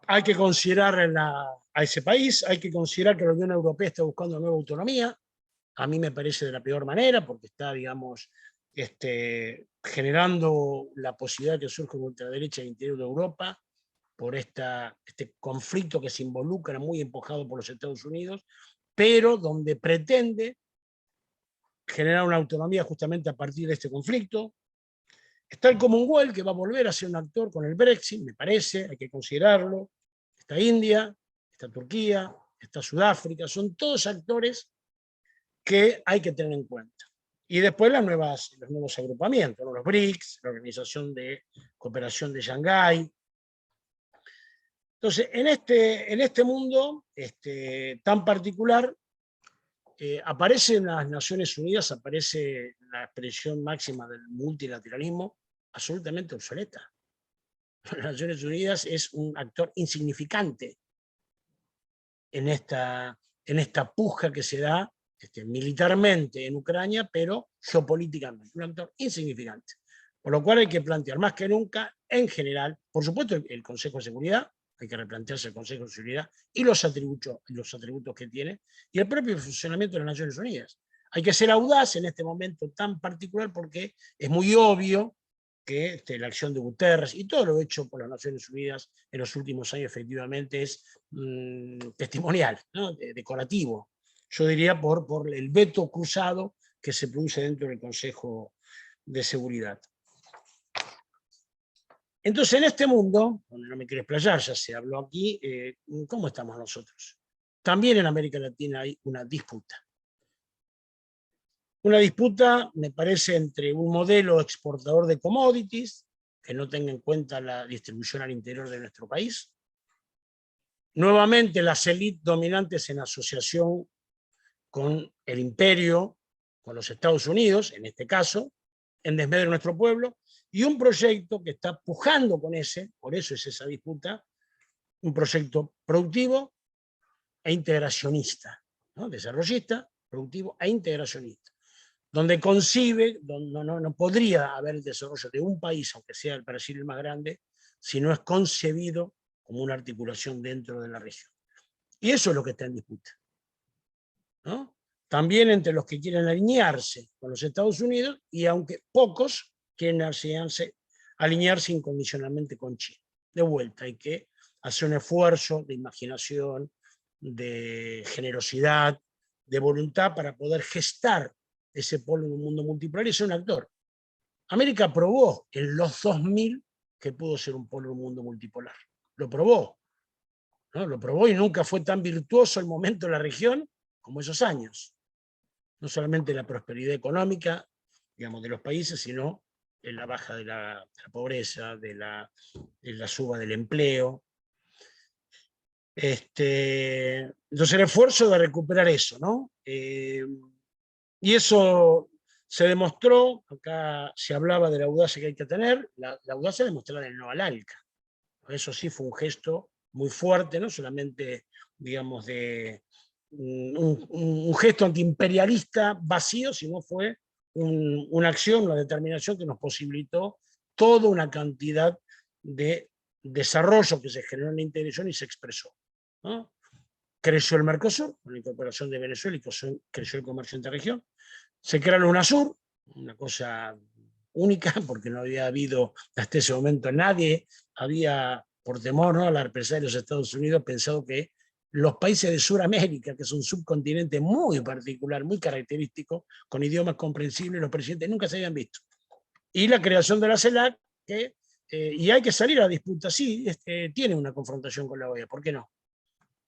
Hay que considerar a ese país, hay que considerar que la Unión Europea está buscando nueva autonomía. A mí me parece de la peor manera, porque está, digamos, generando la posibilidad de que surja una ultraderecha en el interior de Europa por este conflicto que se involucra, muy empujado por los Estados Unidos, pero donde pretende generar una autonomía justamente a partir de este conflicto. Está el Commonwealth, que va a volver a ser un actor con el Brexit, me parece, hay que considerarlo. Está India, está Turquía, está Sudáfrica, son todos actores que hay que tener en cuenta. Y después los nuevos agrupamientos, ¿no? Los BRICS, la Organización de Cooperación de Shanghái. Entonces, en este mundo tan particular, aparece en las Naciones Unidas, aparece la expresión máxima del multilateralismo absolutamente obsoleta. Las Naciones Unidas es un actor insignificante en esta puja que se da militarmente en Ucrania, pero geopolíticamente, un actor insignificante. Por lo cual hay que plantear más que nunca, en general, por supuesto el Consejo de Seguridad, hay que replantearse el Consejo de Seguridad y los atributos que tiene, y el propio funcionamiento de las Naciones Unidas. Hay que ser audaz en este momento tan particular porque es muy obvio que la acción de Guterres y todo lo hecho por las Naciones Unidas en los últimos años efectivamente es testimonial, ¿no? Decorativo. Yo diría por el veto cruzado que se produce dentro del Consejo de Seguridad. Entonces, en este mundo, donde no me quiero explayar, ya se habló aquí, ¿cómo estamos nosotros? También en América Latina hay una disputa. Una disputa, me parece, entre un modelo exportador de commodities, que no tenga en cuenta la distribución al interior de nuestro país. Nuevamente, las élites dominantes en asociación con el imperio, con los Estados Unidos, en este caso, en desmedro de nuestro pueblo, y un proyecto que está pujando con ese, por eso es esa disputa, un proyecto productivo e integracionista, ¿no? Desarrollista, productivo e integracionista, donde concibe, no podría haber el desarrollo de un país, aunque sea el Brasil el más grande, si no es concebido como una articulación dentro de la región. Y eso es lo que está en disputa, ¿no? También entre los que quieren alinearse con los Estados Unidos, y aunque pocos quieren alinearse incondicionalmente con China. De vuelta, hay que hacer un esfuerzo de imaginación, de generosidad, de voluntad para poder gestar ese polo en un mundo multipolar y ser un actor. América probó en los 2000 que pudo ser un polo en un mundo multipolar. Lo probó, ¿no? Lo probó y nunca fue tan virtuoso el momento de la región como esos años. No solamente la prosperidad económica, digamos, de los países, sino en la baja de la pobreza, de la suba del empleo. Entonces el esfuerzo de recuperar eso, ¿no? Y eso se demostró, acá se hablaba de la audacia que hay que tener, la audacia demostrada en el Novalalca. Eso sí fue un gesto muy fuerte, no solamente, digamos, de un gesto antiimperialista vacío, sino fue una acción, una determinación que nos posibilitó toda una cantidad de desarrollo que se generó en la integración y se expresó, ¿no? Creció el Mercosur, con la incorporación de Venezuela, y creció el comercio interregión. Se creó el UNASUR, una cosa única, porque no había habido hasta ese momento nadie, había, por temor, ¿no?, a la represalia de los Estados Unidos, pensado que los países de Sudamérica, que es un subcontinente muy particular, muy característico, con idiomas comprensibles, los presidentes nunca se habían visto. Y la creación de la CELAC, y hay que salir a la disputa, sí, tiene una confrontación con la OEA, ¿por qué no?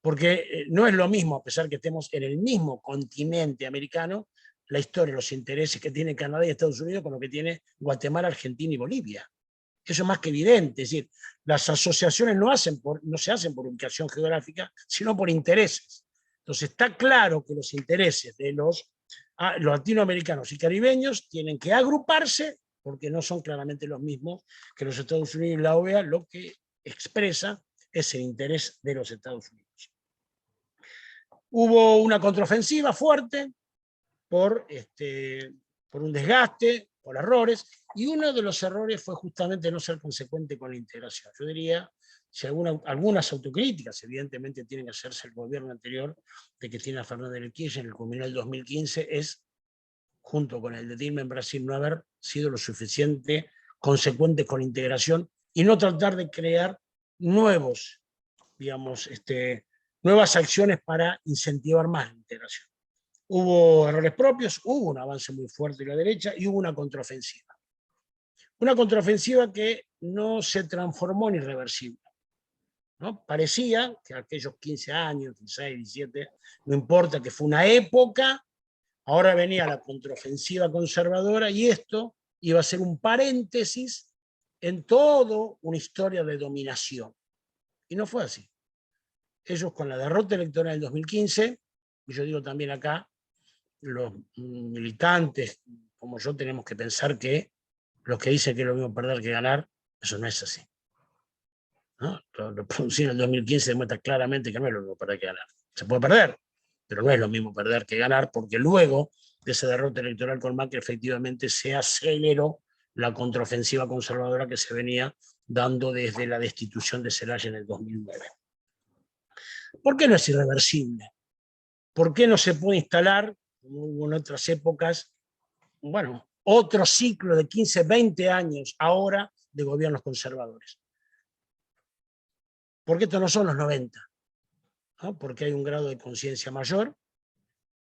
Porque no es lo mismo, a pesar que estemos en el mismo continente americano, la historia, los intereses que tiene Canadá y Estados Unidos con lo que tiene Guatemala, Argentina y Bolivia. Eso es más que evidente, es decir, las asociaciones no se hacen por ubicación geográfica, sino por intereses. Entonces está claro que los intereses de los latinoamericanos y caribeños tienen que agruparse, porque no son claramente los mismos que los Estados Unidos y la OEA, lo que expresa es el interés de los Estados Unidos. Hubo una contraofensiva fuerte por un desgaste, por errores, y uno de los errores fue justamente no ser consecuente con la integración. Yo diría, si algunas autocríticas evidentemente tienen que hacerse el gobierno anterior de Cristina Fernández de Kirchner, el que culminó el 2015, es, junto con el de Dilma en Brasil, no haber sido lo suficiente consecuente con la integración y no tratar de crear nuevas acciones para incentivar más la integración. Hubo errores propios, hubo un avance muy fuerte de la derecha y hubo una contraofensiva. Una contraofensiva que no se transformó en irreversible, ¿no? Parecía que aquellos 15 años, 16, 17, no importa, que fue una época, ahora venía la contraofensiva conservadora y esto iba a ser un paréntesis en toda una historia de dominación. Y no fue así. Ellos, con la derrota electoral del 2015, y yo digo también acá, los militantes como yo tenemos que pensar que los que dicen que es lo mismo perder que ganar, eso no es así, ¿no? Lo producido en el 2015 demuestra claramente que no es lo mismo perder que ganar. Se puede perder, pero no es lo mismo perder que ganar, porque luego de esa derrota electoral con Macri efectivamente se aceleró la contraofensiva conservadora que se venía dando desde la destitución de Zelaya en el 2009. ¿Por qué no es irreversible? ¿Por qué no se puede instalar, como hubo en otras épocas, bueno, otro ciclo de 15, 20 años ahora de gobiernos conservadores? Porque estos no son los 90, ¿no? Porque hay un grado de conciencia mayor,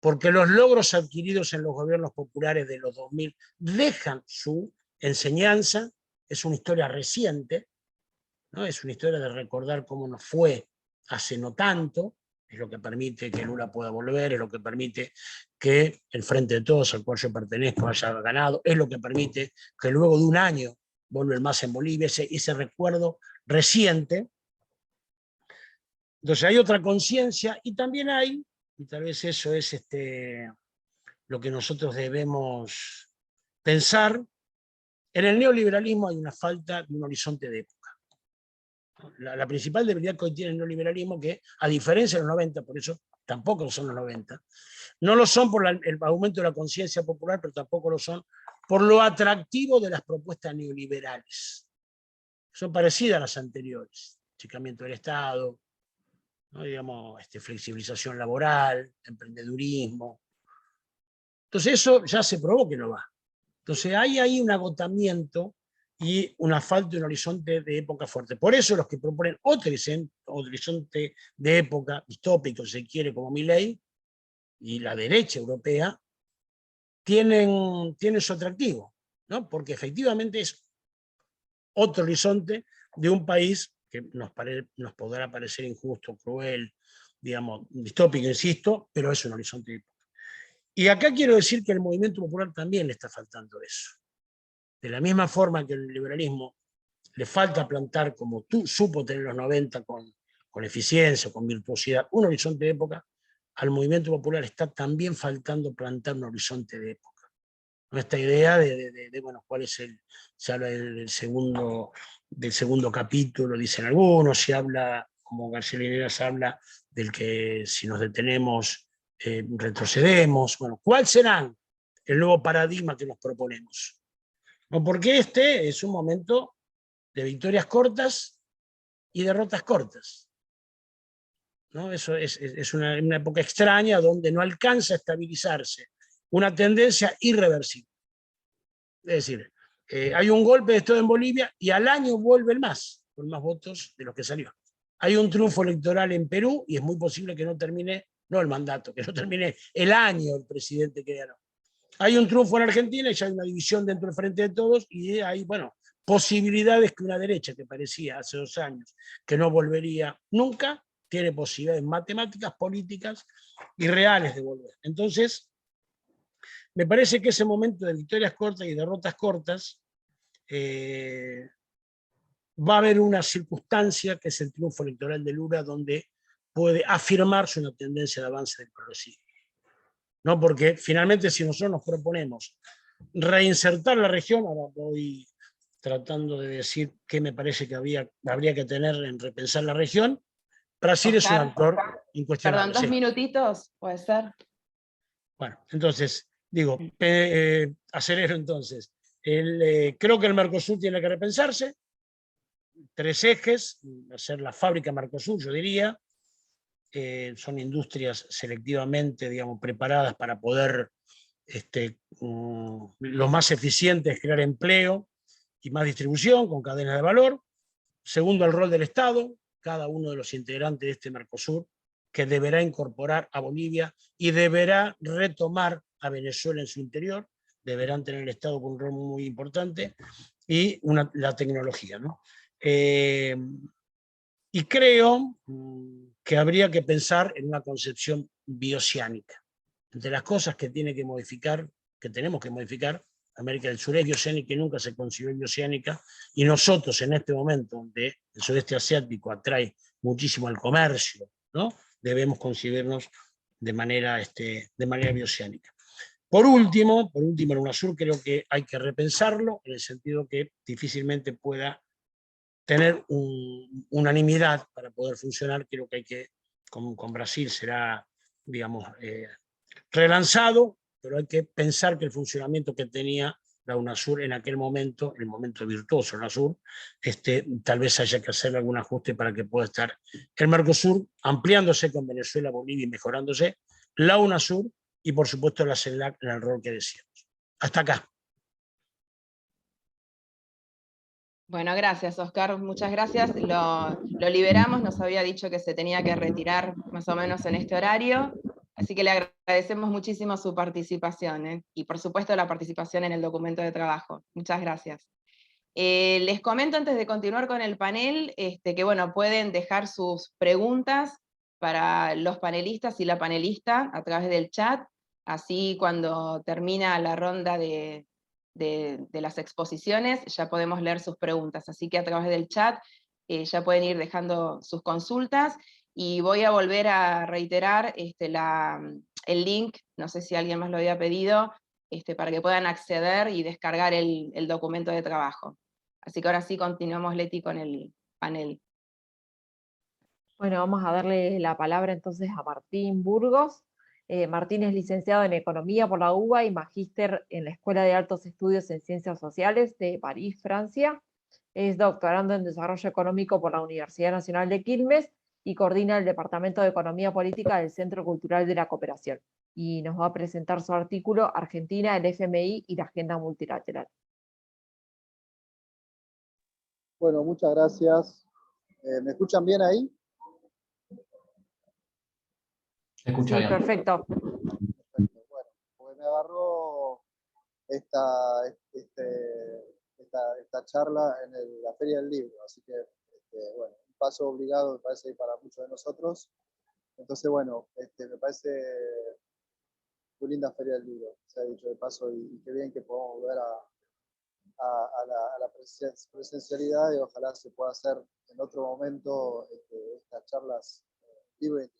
porque los logros adquiridos en los gobiernos populares de los 2000 dejan su enseñanza, es una historia reciente, ¿no? Es una historia de recordar cómo nos fue hace no tanto, es lo que permite que Lula pueda volver, es lo que permite que el Frente de Todos, al cual yo pertenezco, haya ganado, es lo que permite que luego de un año vuelva el MAS en Bolivia, ese recuerdo reciente. Entonces hay otra conciencia y también hay y tal vez eso es lo que nosotros debemos pensar. En el neoliberalismo hay una falta de un horizonte de época. La principal debilidad que hoy tiene el neoliberalismo, que a diferencia de los 90, por eso tampoco son los 90, no lo son por el aumento de la conciencia popular, pero tampoco lo son por lo atractivo de las propuestas neoliberales. Son parecidas a las anteriores: achicamiento del Estado, ¿no? Digamos, flexibilización laboral, emprendedurismo. Entonces eso ya se probó que no va. Entonces hay ahí un agotamiento y una falta de un horizonte de época fuerte. Por eso los que proponen otro horizonte de época distópico, si se quiere, como Milei, y la derecha europea, tienen su atractivo, ¿no? Porque efectivamente es otro horizonte de un país que nos podrá parecer injusto, cruel, digamos, distópico, insisto, pero es un horizonte de época. Y acá quiero decir que al movimiento popular también le está faltando eso. De la misma forma que el liberalismo le falta plantar, como tú supo tener los 90 con eficiencia, con virtuosidad, un horizonte de época, al movimiento popular está también faltando plantar un horizonte de época. Esta idea bueno, cuál es se habla del segundo capítulo, dicen algunos, se habla, como García Linera habla, del que si nos detenemos retrocedemos. Bueno, ¿cuál será el nuevo paradigma que nos proponemos? No, porque este es un momento de victorias cortas y derrotas cortas, ¿no? Eso es una época extraña donde no alcanza a estabilizarse una tendencia irreversible. Es decir, hay un golpe de Estado en Bolivia y al año vuelve el MAS, con más votos de los que salió. Hay un triunfo electoral en Perú y es muy posible que no termine, no el mandato, que no termine el año el presidente que ganó. Hay un triunfo en Argentina y ya hay una división dentro del Frente de Todos y hay, bueno, posibilidades que una derecha que parecía hace 2 años que no volvería nunca, tiene posibilidades matemáticas, políticas y reales de volver. Entonces, me parece que ese momento de victorias cortas y derrotas cortas va a haber una circunstancia que es el triunfo electoral de Lula, donde puede afirmarse una tendencia de avance del progresismo. ¿No? Porque finalmente si nosotros nos proponemos reinsertar la región, ahora voy tratando de decir qué me parece que habría que tener en repensar la región, Brasil es un actor incuestionable. Perdón, 2 minutitos, puede ser. Bueno, entonces, digo, acelero entonces. Creo que el Mercosur tiene que repensarse, 3 ejes, hacer la fábrica Mercosur, yo diría, son industrias selectivamente, digamos, preparadas para poder, lo más eficiente es crear empleo y más distribución con cadenas de valor. Segundo, el rol del Estado, cada uno de los integrantes de este Mercosur, que deberá incorporar a Bolivia y deberá retomar a Venezuela en su interior, deberán tener el Estado con un rol muy importante, y la tecnología, ¿no? Y creo que habría que pensar en una concepción bioceánica. Entre las cosas que tenemos que modificar, América del Sur es bioceánica y nunca se concibió bioceánica, y nosotros en este momento, donde el sudeste asiático atrae muchísimo al comercio, ¿no? Debemos concebirnos de manera bioceánica. Por último, en UNASUR creo que hay que repensarlo, en el sentido que difícilmente pueda tener unanimidad para poder funcionar. Creo que hay que, con Brasil será, digamos, relanzado, pero hay que pensar que el funcionamiento que tenía la UNASUR en aquel momento, el momento virtuoso de UNASUR, tal vez haya que hacer algún ajuste para que pueda estar el Mercosur ampliándose con Venezuela, Bolivia y mejorándose, la UNASUR y por supuesto la CELAC en el rol que decíamos. Hasta acá. Bueno, gracias, Oscar, muchas gracias. Lo liberamos, nos había dicho que se tenía que retirar más o menos en este horario, así que le agradecemos muchísimo su participación, y por supuesto la participación en el documento de trabajo. Muchas gracias. Les comento antes de continuar con el panel, que bueno, pueden dejar sus preguntas para los panelistas y la panelista a través del chat, así cuando termina la ronda de las exposiciones ya podemos leer sus preguntas, así que a través del chat ya pueden ir dejando sus consultas, Y voy a volver a reiterar el link, no sé si alguien más lo había pedido, para que puedan acceder y descargar el documento de trabajo. Así que ahora sí continuamos, Leti, con el panel. Bueno, vamos a darle la palabra entonces a Martín Burgos. Martín es licenciado en Economía por la UBA y magíster en la Escuela de Altos Estudios en Ciencias Sociales de París, Francia. Es doctorando en Desarrollo Económico por la Universidad Nacional de Quilmes y coordina el Departamento de Economía Política del Centro Cultural de la Cooperación. Y nos va a presentar su artículo Argentina, el FMI y la Agenda Multilateral. Bueno, muchas gracias. ¿Me escuchan bien ahí? Se escucha Sí, bien. perfecto. Perfecto. Bueno, pues me agarró esta charla en la Feria del Libro, así que, bueno, un paso obligado me parece para muchos de nosotros. Entonces, bueno, me parece muy linda Feria del Libro, se ha dicho de paso, y qué bien que podamos volver a la presencialidad, y ojalá se pueda hacer en otro momento estas charlas libres.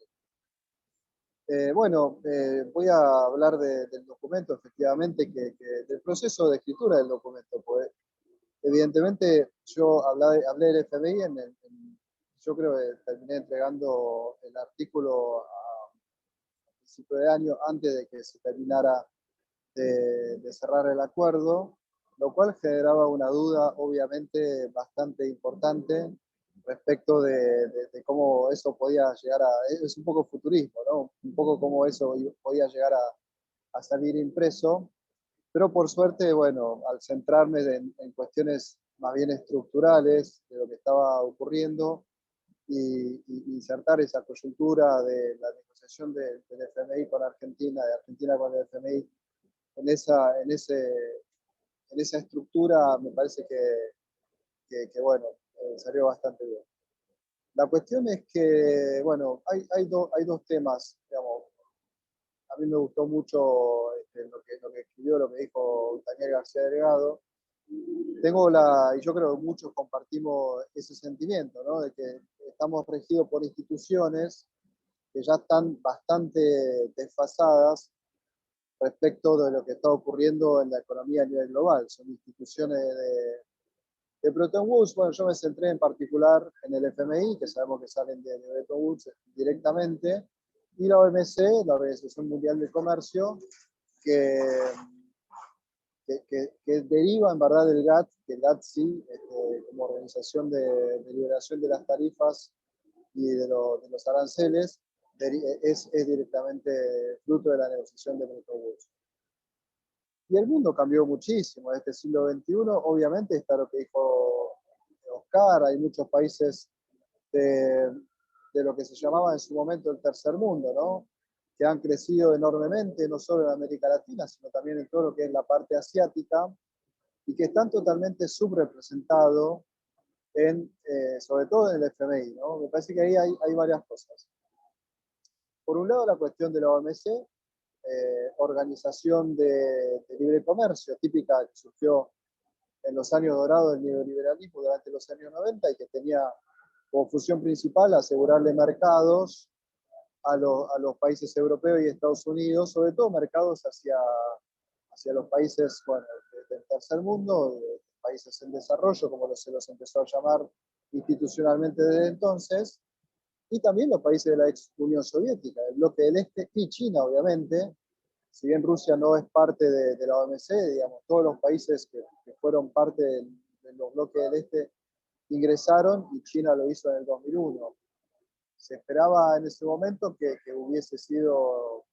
Voy a hablar del documento, efectivamente, del proceso de escritura del documento. Pues, evidentemente, yo hablé del FMI, yo creo que terminé entregando el artículo a principio de año, antes de que se terminara de cerrar el acuerdo, lo cual generaba una duda, obviamente, bastante importante respecto de cómo eso podía llegar a... Es un poco futurismo, ¿no? Un poco cómo eso podía llegar a salir impreso, pero por suerte, bueno, al centrarme en cuestiones más bien estructurales de lo que estaba ocurriendo y insertar esa coyuntura de la negociación del FMI con Argentina, de Argentina con el FMI, en esa estructura, me parece que bueno, salió bastante bien. La cuestión es que, bueno, hay dos temas, digamos. A mí me gustó mucho lo que escribió, lo que dijo Daniel García Delgado. Y yo creo que muchos compartimos ese sentimiento, ¿no? De que estamos regidos por instituciones que ya están bastante desfasadas respecto de lo que está ocurriendo en la economía a nivel global. Son instituciones de Bretton Woods. Bueno, yo me centré en particular en el FMI, que sabemos que salen de Bretton Woods directamente, y la OMC, la Organización Mundial del Comercio, que deriva en verdad del GATT, que el GATT sí, como organización de liberación de las tarifas y de los aranceles, es directamente fruto de la negociación de Bretton Woods. Y el mundo cambió muchísimo en este siglo XXI, obviamente está lo que dijo Oscar, hay muchos países de lo que se llamaba en su momento el tercer mundo, ¿no? Que han crecido enormemente, no solo en América Latina, sino también en todo lo que es la parte asiática, y que están totalmente subrepresentados, sobre todo en el FMI, ¿no? Me parece que ahí hay varias cosas. Por un lado, la cuestión de la OMC, organización de libre comercio, típica que surgió en los años dorados del neoliberalismo durante los años 90 y que tenía como función principal asegurarle mercados a los países europeos y Estados Unidos, sobre todo mercados hacia los países, bueno, del tercer mundo, países en desarrollo, como se los empezó a llamar institucionalmente desde entonces, y también los países de la ex Unión Soviética, el bloque del Este y China, obviamente. Si bien Rusia no es parte de la OMC, digamos, todos los países que fueron parte de los bloques del Este ingresaron, y China lo hizo en el 2001. Se esperaba en ese momento que hubiese sido un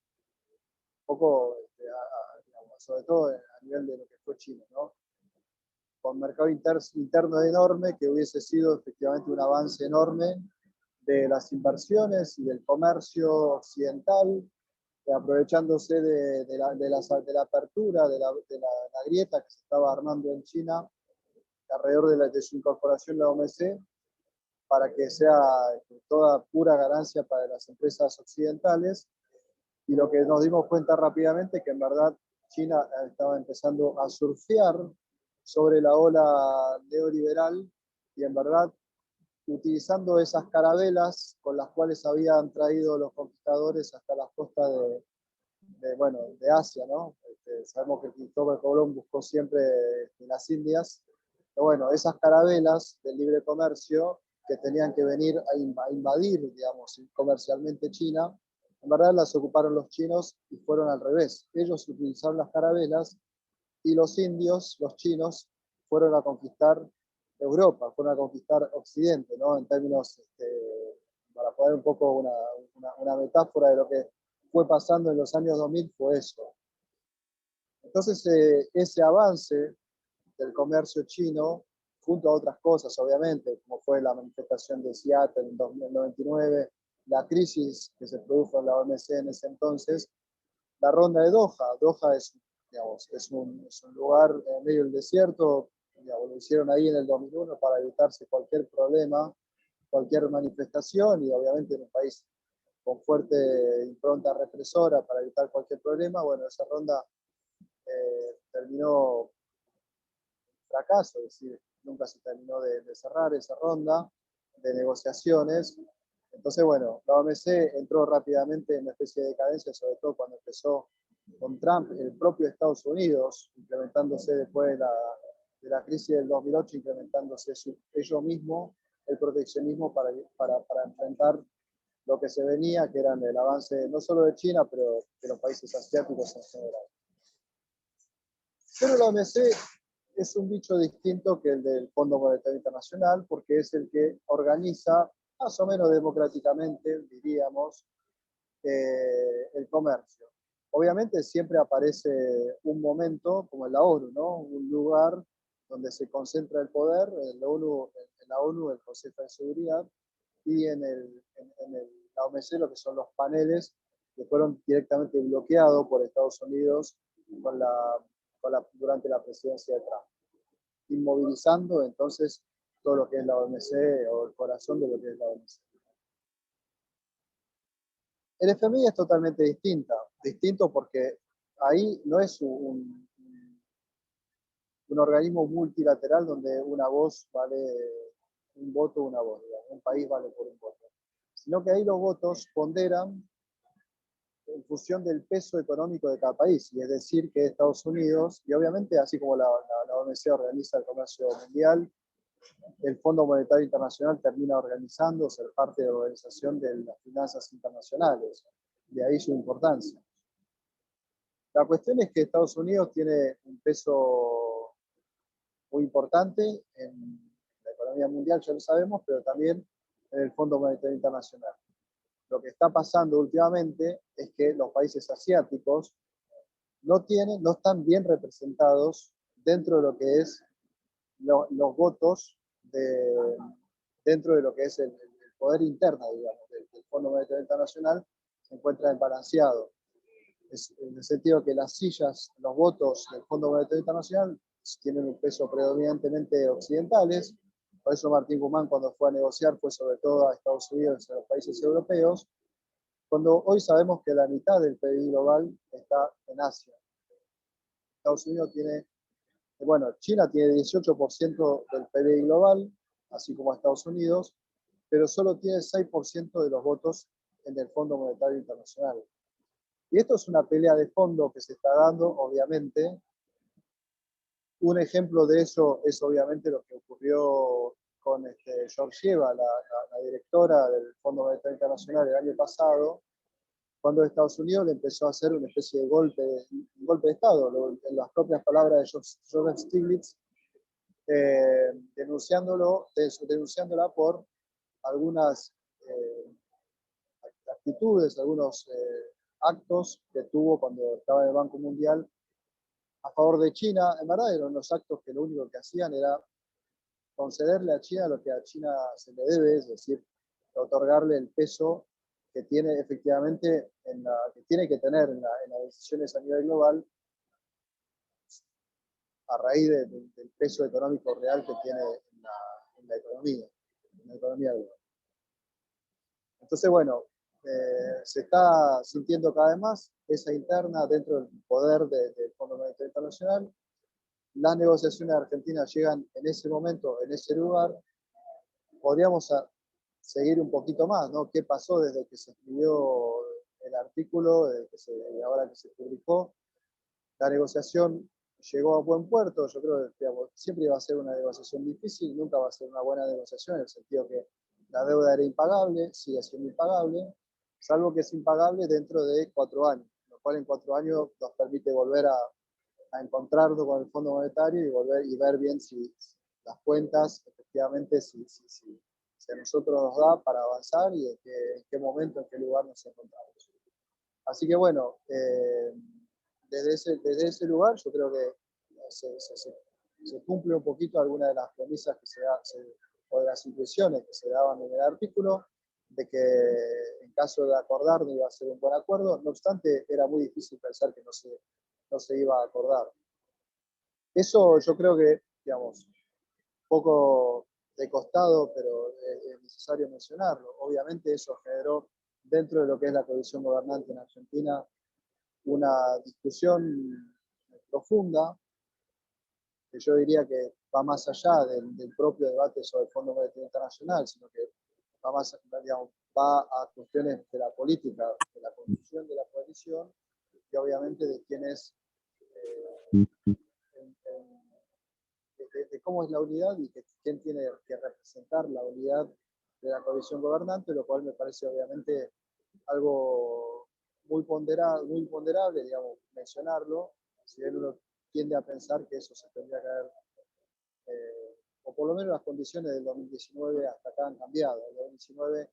poco, digamos, sobre todo a nivel de lo que fue China, ¿no? Con mercado interno enorme, que hubiese sido efectivamente un avance enorme de las inversiones y del comercio occidental, aprovechándose de la apertura, de la grieta que se estaba armando en China alrededor de su incorporación a la OMC, para que sea toda pura ganancia para las empresas occidentales. Y lo que nos dimos cuenta rápidamente, que en verdad China estaba empezando a surfear sobre la ola neoliberal, y en verdad utilizando esas carabelas con las cuales habían traído los conquistadores hasta las costas de Asia, ¿no? Sabemos que Cristóbal Colón buscó siempre las Indias, pero bueno, esas carabelas del libre comercio que tenían que venir a invadir, digamos, comercialmente China, en verdad las ocuparon los chinos y fueron al revés. Ellos utilizaron las carabelas y los indios, los chinos, fueron a conquistar Europa, fueron a conquistar Occidente, ¿no? En términos, para poner un poco una metáfora de lo que fue pasando en los años 2000, fue eso. Entonces, ese avance del comercio chino, junto a otras cosas, obviamente, como fue la manifestación de Seattle en 1999, la crisis que se produjo en la OMC en ese entonces, la ronda de Doha. Doha es un lugar en medio del desierto, digamos, lo hicieron ahí en el 2001 para evitarse cualquier problema, cualquier manifestación, y obviamente en un país con fuerte impronta represora para evitar cualquier problema. Bueno, esa ronda terminó fracaso, es decir, nunca se terminó de cerrar esa ronda de negociaciones. Entonces, bueno, la OMC entró rápidamente en una especie de decadencia, sobre todo cuando empezó con Trump, el propio Estados Unidos, implementándose después de la crisis del 2008, implementándose ellos mismos el proteccionismo para enfrentar lo que se venía, que eran el avance no solo de China, pero de los países asiáticos en general. Pero la OMC es un bicho distinto que el del Fondo Monetario Internacional, porque es el que organiza, más o menos democráticamente, diríamos, el comercio. Obviamente siempre aparece un momento, como en la ONU, ¿no? Un lugar donde se concentra el poder, en la ONU el Consejo de Seguridad, y en la OMC lo que son los paneles que fueron directamente bloqueados por Estados Unidos durante la presidencia de Trump, inmovilizando entonces todo lo que es la OMC, o el corazón de lo que es la OMC. El FMI es totalmente distinto porque ahí no es un organismo multilateral donde una voz vale un voto, una voz, digamos, un país vale por un voto, sino que ahí los votos ponderan en función del peso económico de cada país, y es decir, que Estados Unidos, y obviamente así como la OMC organiza el comercio mundial, el Fondo Monetario Internacional termina organizando, ser parte de la organización de las finanzas internacionales, de ahí su importancia. La cuestión es que Estados Unidos tiene un peso muy importante en la economía mundial, ya lo sabemos, pero también en el Fondo Monetario Internacional. Lo que está pasando últimamente es que los países asiáticos no están bien representados dentro de lo que es los votos dentro de lo que es el poder interno, digamos, del Fondo Monetario Internacional, se encuentra desbalanceado. En el sentido que las sillas, los votos del Fondo Monetario Internacional tienen un peso predominantemente occidentales. Por eso Martín Guzmán, cuando fue a negociar, fue sobre todo a Estados Unidos y a los países europeos, cuando hoy sabemos que la mitad del PIB global está en Asia. Estados Unidos China tiene 18% del PIB global, así como Estados Unidos, pero solo tiene 6% de los votos en el Fondo Monetario Internacional. Y esto es una pelea de fondo que se está dando, obviamente. Un ejemplo de eso es obviamente lo que ocurrió con Georgieva, la directora del Fondo Monetario Internacional el año pasado, cuando Estados Unidos le empezó a hacer una especie de golpe de Estado, en las propias palabras de Joseph Stiglitz, denunciándola por algunas actitudes, algunos actos que tuvo cuando estaba en el Banco Mundial a favor de China. En verdad eran unos actos que lo único que hacían era concederle a China lo que a China se le debe, es decir, otorgarle el peso que tiene efectivamente, que tiene que tener en las decisiones a nivel global, a raíz del peso económico real que tiene en la economía global. Entonces, bueno, se está sintiendo cada vez más esa interna dentro del poder del Fondo Monetario Internacional. Las negociaciones argentinas llegan en ese momento, en ese lugar, podríamos seguir un poquito más, ¿no? ¿Qué pasó desde que se escribió el artículo, ahora que se publicó? La negociación llegó a buen puerto. Yo creo que, digamos, siempre iba a ser una negociación difícil, nunca va a ser una buena negociación, en el sentido que la deuda era impagable, sigue siendo impagable, salvo que es impagable dentro de 4 años, lo cual en 4 años nos permite volver a encontrarnos con el Fondo Monetario y ver bien si las cuentas, efectivamente, si a nosotros nos da para avanzar y en qué momento, en qué lugar nos encontramos. Así que bueno, desde ese lugar yo creo que se cumple un poquito alguna de las premisas o de las impresiones que se daban en el artículo, de que en caso de acordar no iba a ser un buen acuerdo. No obstante, era muy difícil pensar que no se iba a acordar. Eso yo creo que, digamos, un poco de costado, pero es necesario mencionarlo. Obviamente eso generó, dentro de lo que es la coalición gobernante en Argentina, una discusión profunda, que yo diría que va más allá del propio debate sobre el Fondo Monetario Internacional, sino que va a cuestiones de la política, de la construcción de la coalición, y obviamente de quiénes, de cómo es la unidad y quién tiene que representar la unidad de la coalición gobernante, lo cual me parece obviamente algo muy ponderable, digamos, mencionarlo, si bien uno tiende a pensar que eso se tendría que haber, o por lo menos las condiciones del 2019 hasta acá han cambiado. En el 2019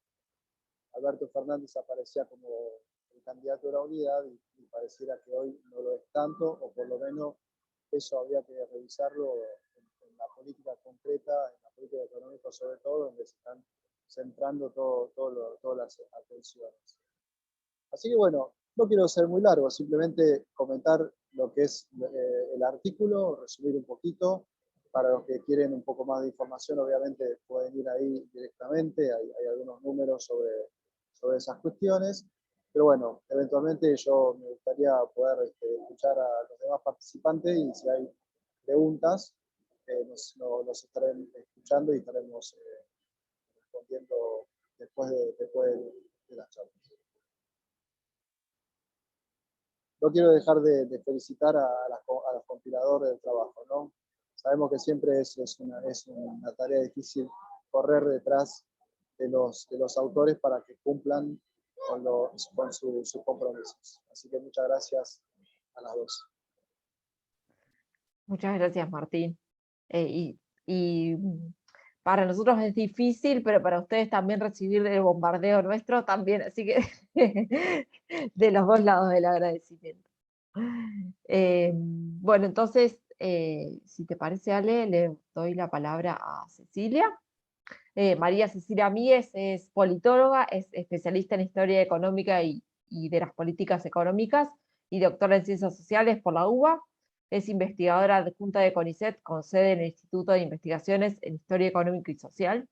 Alberto Fernández aparecía como el candidato de la unidad y pareciera que hoy no lo es tanto, o por lo menos eso habría que revisarlo en la política concreta, en la política económica sobre todo, donde se están centrando todas las atenciones. Así que bueno, no quiero ser muy largo, simplemente comentar lo que es el artículo, resumir un poquito. Para los que quieren un poco más de información, obviamente pueden ir ahí directamente, hay algunos números sobre esas cuestiones. Pero bueno, eventualmente yo me gustaría poder escuchar a los demás participantes y si hay preguntas, los estaré escuchando y estaremos respondiendo después de las charlas. No quiero dejar de felicitar a los compiladores del trabajo, ¿no? Sabemos que siempre es una tarea difícil correr detrás de los autores para que cumplan con sus compromisos. Así que muchas gracias a las dos. Muchas gracias, Martín. Y para nosotros es difícil, pero para ustedes también recibir el bombardeo nuestro también, así que de los dos lados del agradecimiento. Bueno, entonces, si te parece, Ale, le doy la palabra a Cecilia. María Cecilia Míguez es politóloga, es especialista en historia económica y de las políticas económicas y doctora en ciencias sociales por la UBA. Es investigadora adjunta de CONICET con sede en el Instituto de Investigaciones en Historia Económica y Social.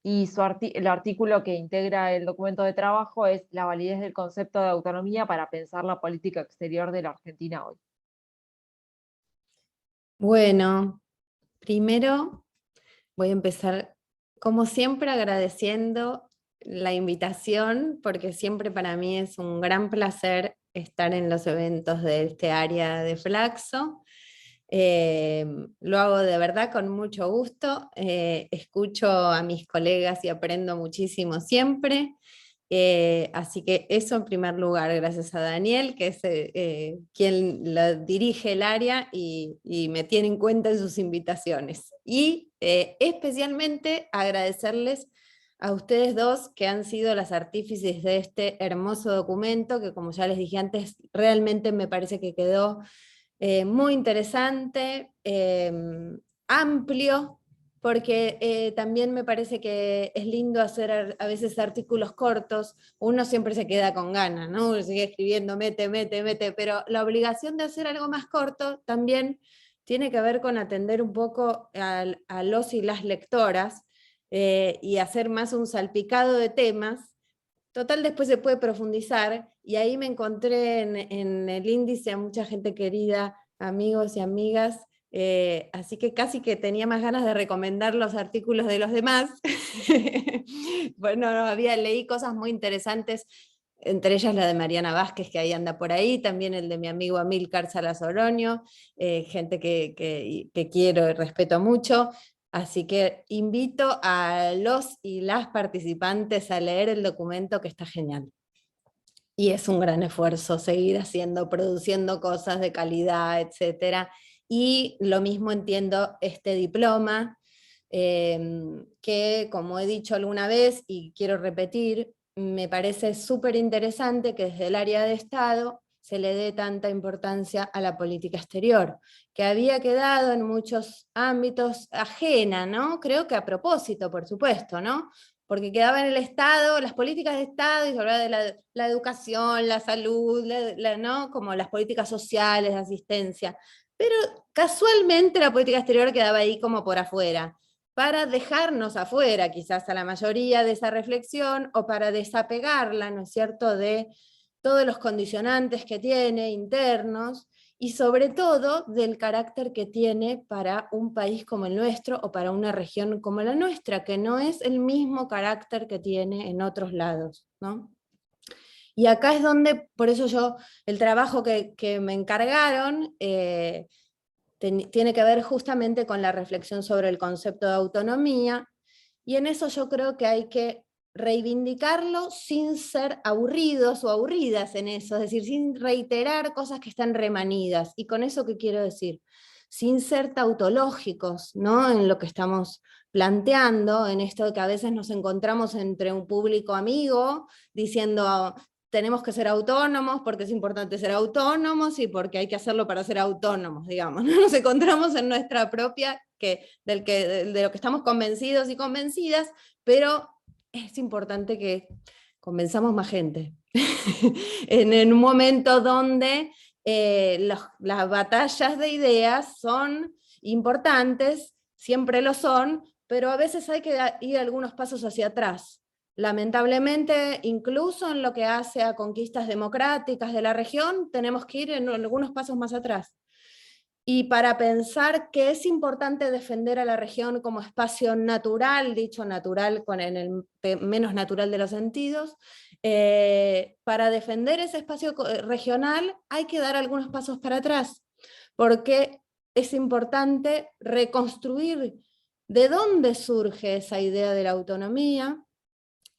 Y el artículo que integra el documento de trabajo es La validez del concepto de autonomía para pensar la política exterior de la Argentina hoy. Bueno, primero voy a empezar, como siempre, agradeciendo la invitación, porque siempre para mí es un gran placer estar en los eventos de este área de Flaxo. Lo hago de verdad con mucho gusto, escucho a mis colegas y aprendo muchísimo siempre. Así que eso en primer lugar, gracias a Daniel, que es quien dirige el área y me tiene en cuenta en sus invitaciones. Y especialmente agradecerles a ustedes dos que han sido las artífices de este hermoso documento, que como ya les dije antes, realmente me parece que quedó muy interesante, amplio, porque también me parece que es lindo hacer a veces artículos cortos. Uno siempre se queda con ganas, ¿no? Uno sigue escribiendo, mete, pero la obligación de hacer algo más corto también tiene que ver con atender un poco a los y las lectoras y hacer más un salpicado de temas. Total, después se puede profundizar, y ahí me encontré en el índice a mucha gente querida, amigos y amigas, Así que casi que tenía más ganas de recomendar los artículos de los demás. Bueno, leí cosas muy interesantes, entre ellas la de Mariana Vázquez, que ahí anda por ahí, también el de mi amigo Amílcar Salas Oroño, gente que quiero y respeto mucho. Así que invito a los y las participantes a leer el documento, que está genial. Y es un gran esfuerzo seguir produciendo cosas de calidad, etcétera. Y lo mismo entiendo este diploma, que como he dicho alguna vez y quiero repetir, me parece súper interesante que desde el área de Estado se le dé tanta importancia a la política exterior, que había quedado en muchos ámbitos ajena, ¿no? Creo que a propósito, por supuesto, ¿no? Porque quedaba en el Estado, las políticas de Estado, y se hablaba de la educación, la salud, ¿no? Como las políticas sociales, de asistencia. Pero casualmente la política exterior quedaba ahí como por afuera, para dejarnos afuera quizás a la mayoría de esa reflexión, o para desapegarla, ¿no es cierto?, de todos los condicionantes que tiene internos, y sobre todo del carácter que tiene para un país como el nuestro, o para una región como la nuestra, que no es el mismo carácter que tiene en otros lados, ¿no? Y acá es donde, por eso el trabajo que me encargaron tiene que ver justamente con la reflexión sobre el concepto de autonomía, y en eso yo creo que hay que reivindicarlo sin ser aburridos o aburridas en eso, es decir, sin reiterar cosas que están remanidas. ¿Y con eso qué quiero decir? Sin ser tautológicos, ¿no?, en lo que estamos planteando, en esto de que a veces nos encontramos entre un público amigo diciendo tenemos que ser autónomos porque es importante ser autónomos y porque hay que hacerlo para ser autónomos, digamos. Nos encontramos en nuestra propia, de lo que estamos convencidos y convencidas, pero es importante que convenzamos más gente. en un momento donde las batallas de ideas son importantes, siempre lo son, pero a veces hay que ir algunos pasos hacia atrás. Lamentablemente, incluso en lo que hace a conquistas democráticas de la región, tenemos que ir en algunos pasos más atrás. Y para pensar que es importante defender a la región como espacio natural, dicho natural en el menos natural de los sentidos, para defender ese espacio regional hay que dar algunos pasos para atrás, porque es importante reconstruir de dónde surge esa idea de la autonomía,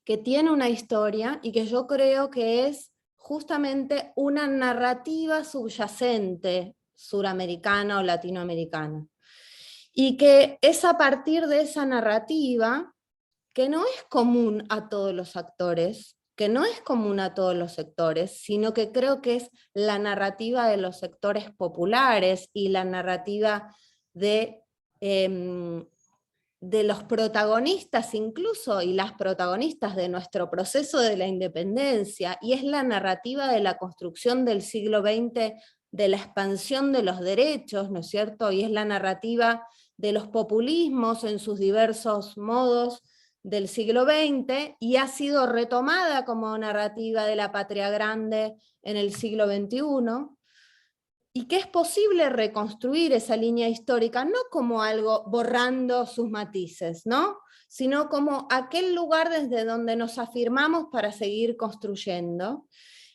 que tiene una historia y que yo creo que es justamente una narrativa subyacente suramericana o latinoamericana. Y que es a partir de esa narrativa, que no es común a todos los actores, que no es común a todos los sectores, sino que creo que es la narrativa de los sectores populares y la narrativa de los protagonistas incluso, y las protagonistas de nuestro proceso de la independencia, y es la narrativa de la construcción del siglo XX, de la expansión de los derechos, ¿no es cierto? Y es la narrativa de los populismos en sus diversos modos del siglo XX, y ha sido retomada como narrativa de la patria grande en el siglo XXI, y que es posible reconstruir esa línea histórica, no como algo borrando sus matices, ¿no?, sino como aquel lugar desde donde nos afirmamos para seguir construyendo.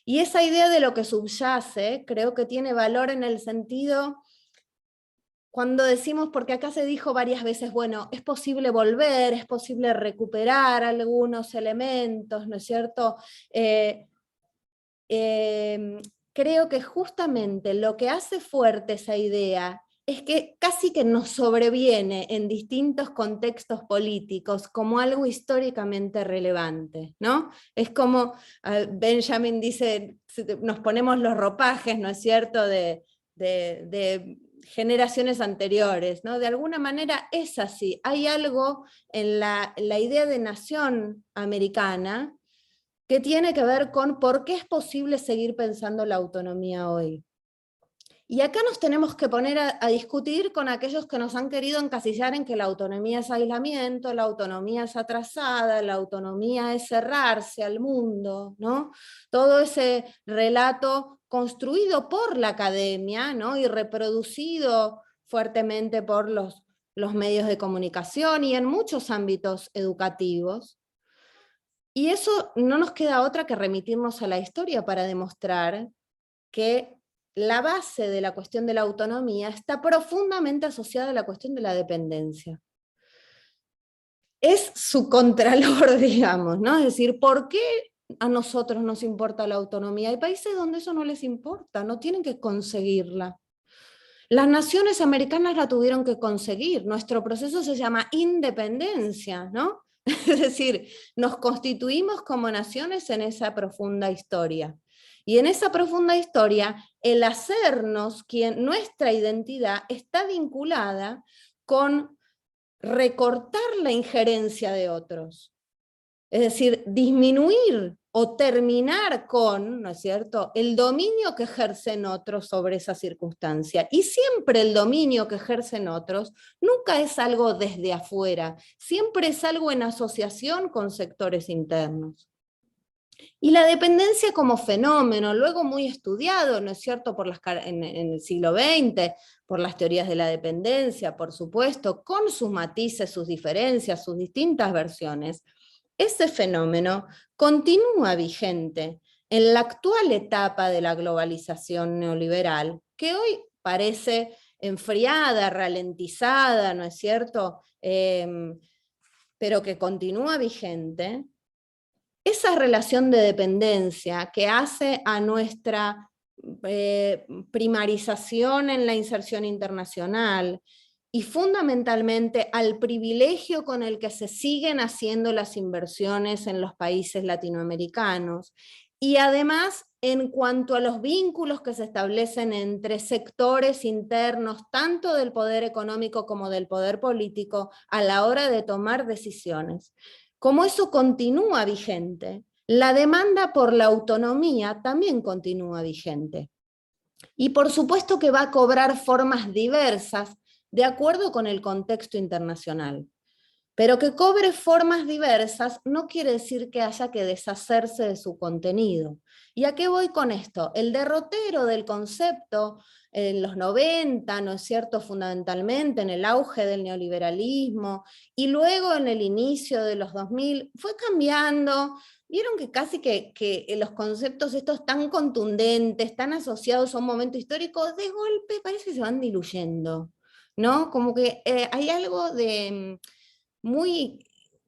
Y esa idea de lo que subyace, creo que tiene valor en el sentido, cuando decimos, porque acá se dijo varias veces, bueno, es posible volver, es posible recuperar algunos elementos, ¿no es cierto?, creo que justamente lo que hace fuerte esa idea es que casi que nos sobreviene en distintos contextos políticos como algo históricamente relevante, ¿no? Es como Benjamin dice, nos ponemos los ropajes, ¿no es cierto?, de generaciones anteriores, ¿no? De alguna manera es así, hay algo en la idea de nación americana que tiene que ver con por qué es posible seguir pensando la autonomía hoy. Y acá nos tenemos que poner a discutir con aquellos que nos han querido encasillar en que la autonomía es aislamiento, la autonomía es atrasada, la autonomía es cerrarse al mundo, ¿no? Todo ese relato construido por la academia, ¿no?, y reproducido fuertemente por los medios de comunicación y en muchos ámbitos educativos. Y eso no nos queda otra que remitirnos a la historia para demostrar que la base de la cuestión de la autonomía está profundamente asociada a la cuestión de la dependencia. Es su contralor, digamos, ¿no? Es decir, ¿por qué a nosotros nos importa la autonomía? Hay países donde eso no les importa, no tienen que conseguirla. Las naciones americanas la tuvieron que conseguir, nuestro proceso se llama independencia, ¿no? Es decir, nos constituimos como naciones en esa profunda historia. Y en esa profunda historia, el hacernos nuestra identidad está vinculada con recortar la injerencia de otros. Es decir, disminuir o terminar con, ¿no es cierto?, el dominio que ejercen otros sobre esa circunstancia. Y siempre el dominio que ejercen otros nunca es algo desde afuera, siempre es algo en asociación con sectores internos. Y la dependencia como fenómeno, luego muy estudiado, ¿no es cierto?, en el siglo XX, por las teorías de la dependencia, por supuesto, con sus matices, sus diferencias, sus distintas versiones, ese fenómeno continúa vigente en la actual etapa de la globalización neoliberal, que hoy parece enfriada, ralentizada, ¿no es cierto?, pero que continúa vigente. Esa relación de dependencia que hace a nuestra primarización en la inserción internacional y fundamentalmente al privilegio con el que se siguen haciendo las inversiones en los países latinoamericanos, y además en cuanto a los vínculos que se establecen entre sectores internos, tanto del poder económico como del poder político, a la hora de tomar decisiones. Como eso continúa vigente, la demanda por la autonomía también continúa vigente. Y por supuesto que va a cobrar formas diversas de acuerdo con el contexto internacional. Pero que cobre formas diversas no quiere decir que haya que deshacerse de su contenido. ¿Y a qué voy con esto? El derrotero del concepto en los 90, ¿no es cierto?, fundamentalmente en el auge del neoliberalismo, y luego en el inicio de los 2000, fue cambiando. Vieron que casi que los conceptos estos tan contundentes, tan asociados a un momento histórico, de golpe parece que se van diluyendo, ¿no? Como que hay algo de muy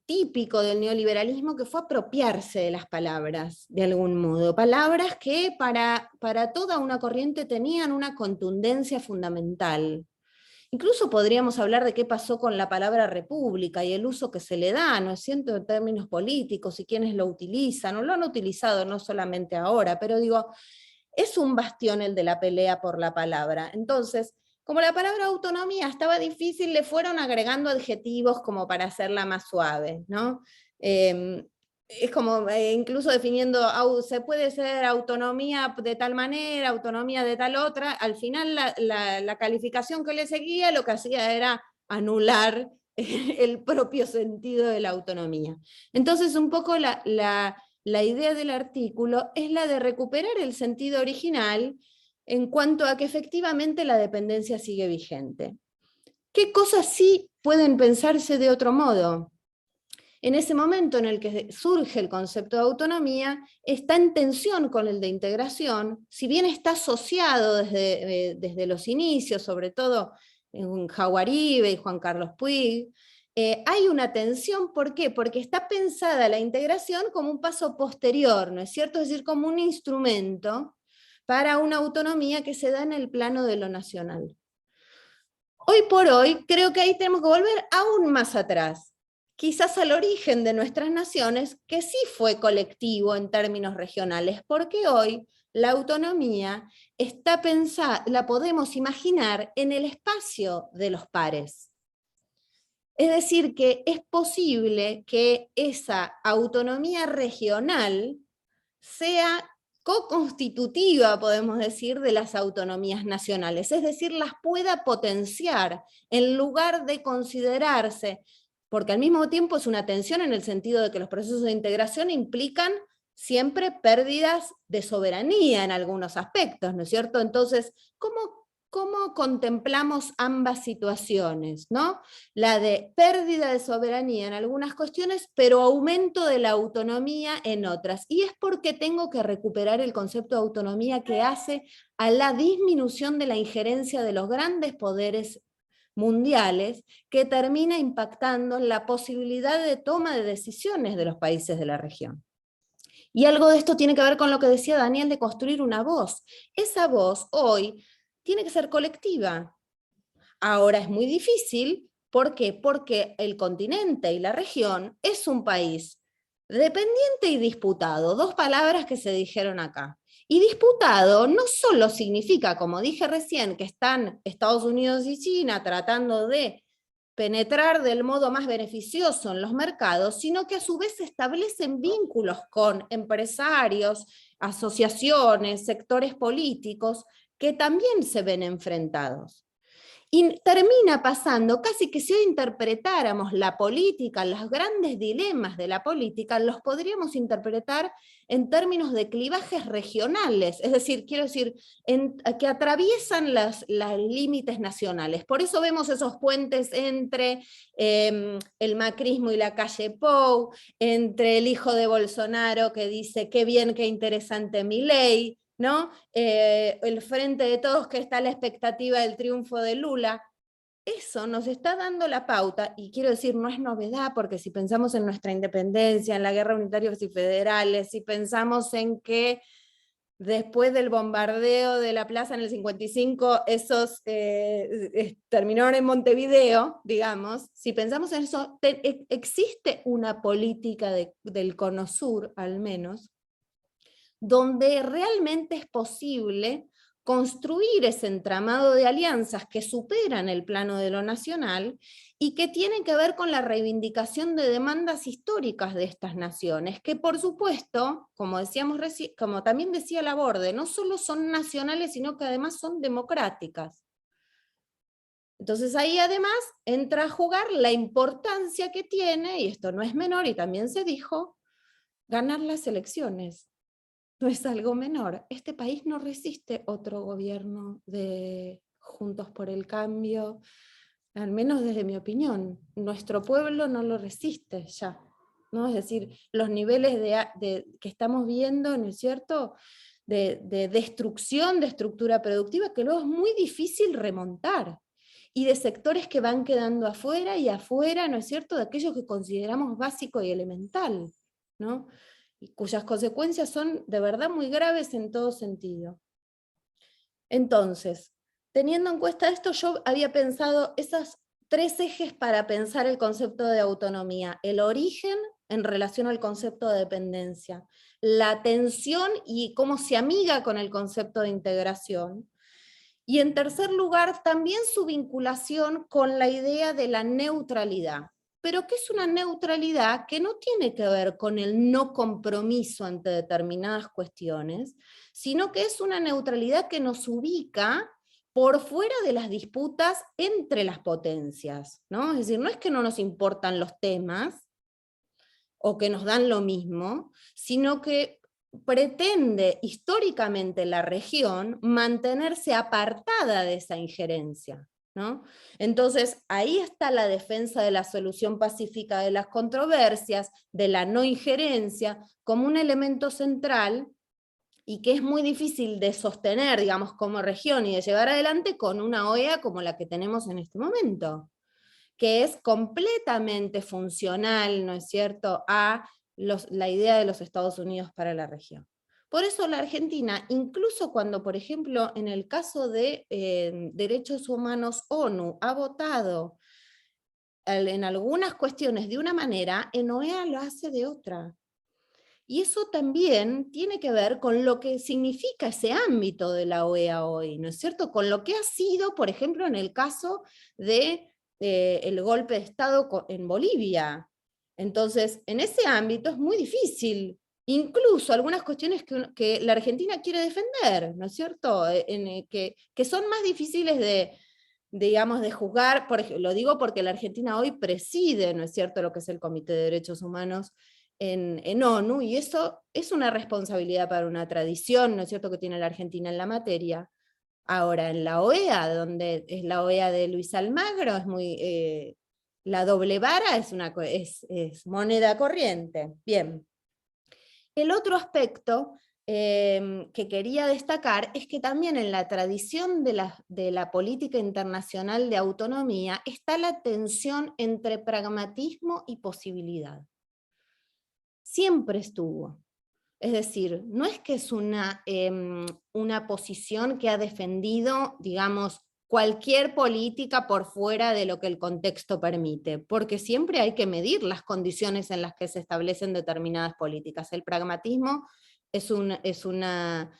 típico del neoliberalismo, que fue apropiarse de las palabras, de algún modo. Palabras que para toda una corriente tenían una contundencia fundamental. Incluso podríamos hablar de qué pasó con la palabra república y el uso que se le da, ¿no es cierto?, en términos políticos, y quienes lo utilizan, o lo han utilizado no solamente ahora, pero digo, es un bastión el de la pelea por la palabra. Entonces, como la palabra autonomía estaba difícil, le fueron agregando adjetivos como para hacerla más suave, ¿no? Es como incluso definiendo, se puede ser autonomía de tal manera, autonomía de tal otra. Al final la calificación que le seguía lo que hacía era anular el propio sentido de la autonomía. Entonces un poco la idea del artículo es la de recuperar el sentido original en cuanto a que efectivamente la dependencia sigue vigente. ¿Qué cosas sí pueden pensarse de otro modo? En ese momento en el que surge el concepto de autonomía, está en tensión con el de integración, si bien está asociado desde los inicios, sobre todo en Jaguaribe y Juan Carlos Puig, hay una tensión. ¿Por qué? Porque está pensada la integración como un paso posterior, ¿no es cierto? Es decir, como un instrumento para una autonomía que se da en el plano de lo nacional. Hoy por hoy, creo que ahí tenemos que volver aún más atrás, quizás al origen de nuestras naciones, que sí fue colectivo en términos regionales, porque hoy la autonomía está pensada, la podemos imaginar en el espacio de los pares. Es decir, que es posible que esa autonomía regional sea co-constitutiva, podemos decir, de las autonomías nacionales, es decir, las pueda potenciar en lugar de considerarse, porque al mismo tiempo es una tensión en el sentido de que los procesos de integración implican siempre pérdidas de soberanía en algunos aspectos, ¿no es cierto? Entonces, ¿cómo cómo contemplamos ambas situaciones, ¿no? La de pérdida de soberanía en algunas cuestiones, pero aumento de la autonomía en otras. Y es porque tengo que recuperar el concepto de autonomía que hace a la disminución de la injerencia de los grandes poderes mundiales, que termina impactando en la posibilidad de toma de decisiones de los países de la región. Y algo de esto tiene que ver con lo que decía Daniel de construir una voz. Esa voz hoy tiene que ser colectiva. Ahora es muy difícil, ¿por qué? Porque el continente y la región es un país dependiente y disputado, dos palabras que se dijeron acá. Y disputado no solo significa, como dije recién, que están Estados Unidos y China tratando de penetrar del modo más beneficioso en los mercados, sino que a su vez se establecen vínculos con empresarios, asociaciones, sectores políticos, que también se ven enfrentados. Y termina pasando casi que si hoy interpretáramos la política, los grandes dilemas de la política, los podríamos interpretar en términos de clivajes regionales, es decir, quiero decir, que atraviesan los límites nacionales. Por eso vemos esos puentes entre el macrismo y la calle Pou, entre el hijo de Bolsonaro que dice qué bien, qué interesante Milei, ¿no? El Frente de Todos, que está a la expectativa del triunfo de Lula. Eso nos está dando la pauta, y quiero decir, no es novedad, porque si pensamos en nuestra independencia, en la guerra unitarios y federales, si pensamos en que después del bombardeo de la plaza en el 55, esos terminaron en Montevideo, digamos, si pensamos en eso, existe una política del Cono Sur, al menos, donde realmente es posible construir ese entramado de alianzas que superan el plano de lo nacional y que tienen que ver con la reivindicación de demandas históricas de estas naciones, que por supuesto, como decíamos como también decía Laborde, no solo son nacionales, sino que además son democráticas. Entonces ahí además entra a jugar la importancia que tiene, y esto no es menor y también se dijo, ganar las elecciones. No es algo menor. Este país no resiste otro gobierno de Juntos por el Cambio, al menos desde mi opinión. Nuestro pueblo no lo resiste ya, ¿no? Es decir, los niveles que estamos viendo, ¿no es cierto?, de destrucción de estructura productiva, que luego es muy difícil remontar, y de sectores que van quedando afuera y afuera, ¿no es cierto?, de aquellos que consideramos básico y elemental, ¿no?, y cuyas consecuencias son de verdad muy graves en todo sentido. Entonces, teniendo en cuenta esto, yo había pensado esos 3 ejes para pensar el concepto de autonomía: el origen en relación al concepto de dependencia, la tensión y cómo se amiga con el concepto de integración, y en tercer lugar también su vinculación con la idea de la neutralidad. Pero que es una neutralidad que no tiene que ver con el no compromiso ante determinadas cuestiones, sino que es una neutralidad que nos ubica por fuera de las disputas entre las potencias, ¿no? Es decir, no es que no nos importan los temas, o que nos dan lo mismo, sino que pretende históricamente la región mantenerse apartada de esa injerencia, ¿no? Entonces, ahí está la defensa de la solución pacífica de las controversias, de la no injerencia, como un elemento central, y que es muy difícil de sostener, digamos, como región y de llevar adelante con una OEA como la que tenemos en este momento, que es completamente funcional, ¿no es cierto?, a la idea de los Estados Unidos para la región. Por eso la Argentina, incluso cuando, por ejemplo, en el caso de derechos humanos ONU, ha votado en algunas cuestiones de una manera, en OEA lo hace de otra. Y eso también tiene que ver con lo que significa ese ámbito de la OEA hoy, ¿no es cierto?, con lo que ha sido, por ejemplo, en el caso de el golpe de Estado en Bolivia. Entonces, en ese ámbito es muy difícil, incluso algunas cuestiones que la Argentina quiere defender, ¿no es cierto?, que son más difíciles digamos, de juzgar. Por ejemplo, lo digo porque la Argentina hoy preside, ¿no es cierto?, lo que es el Comité de Derechos Humanos en ONU, y eso es una responsabilidad para una tradición, ¿no es cierto?, que tiene la Argentina en la materia. Ahora, en la OEA, donde es la OEA de Luis Almagro, es muy, la doble vara es moneda corriente. Bien. El otro aspecto que quería destacar es que también en la tradición de la política internacional de autonomía está la tensión entre pragmatismo y posibilidad. Siempre estuvo. Es decir, no es que es una posición que ha defendido, digamos, cualquier política por fuera de lo que el contexto permite, porque siempre hay que medir las condiciones en las que se establecen determinadas políticas. El pragmatismo es una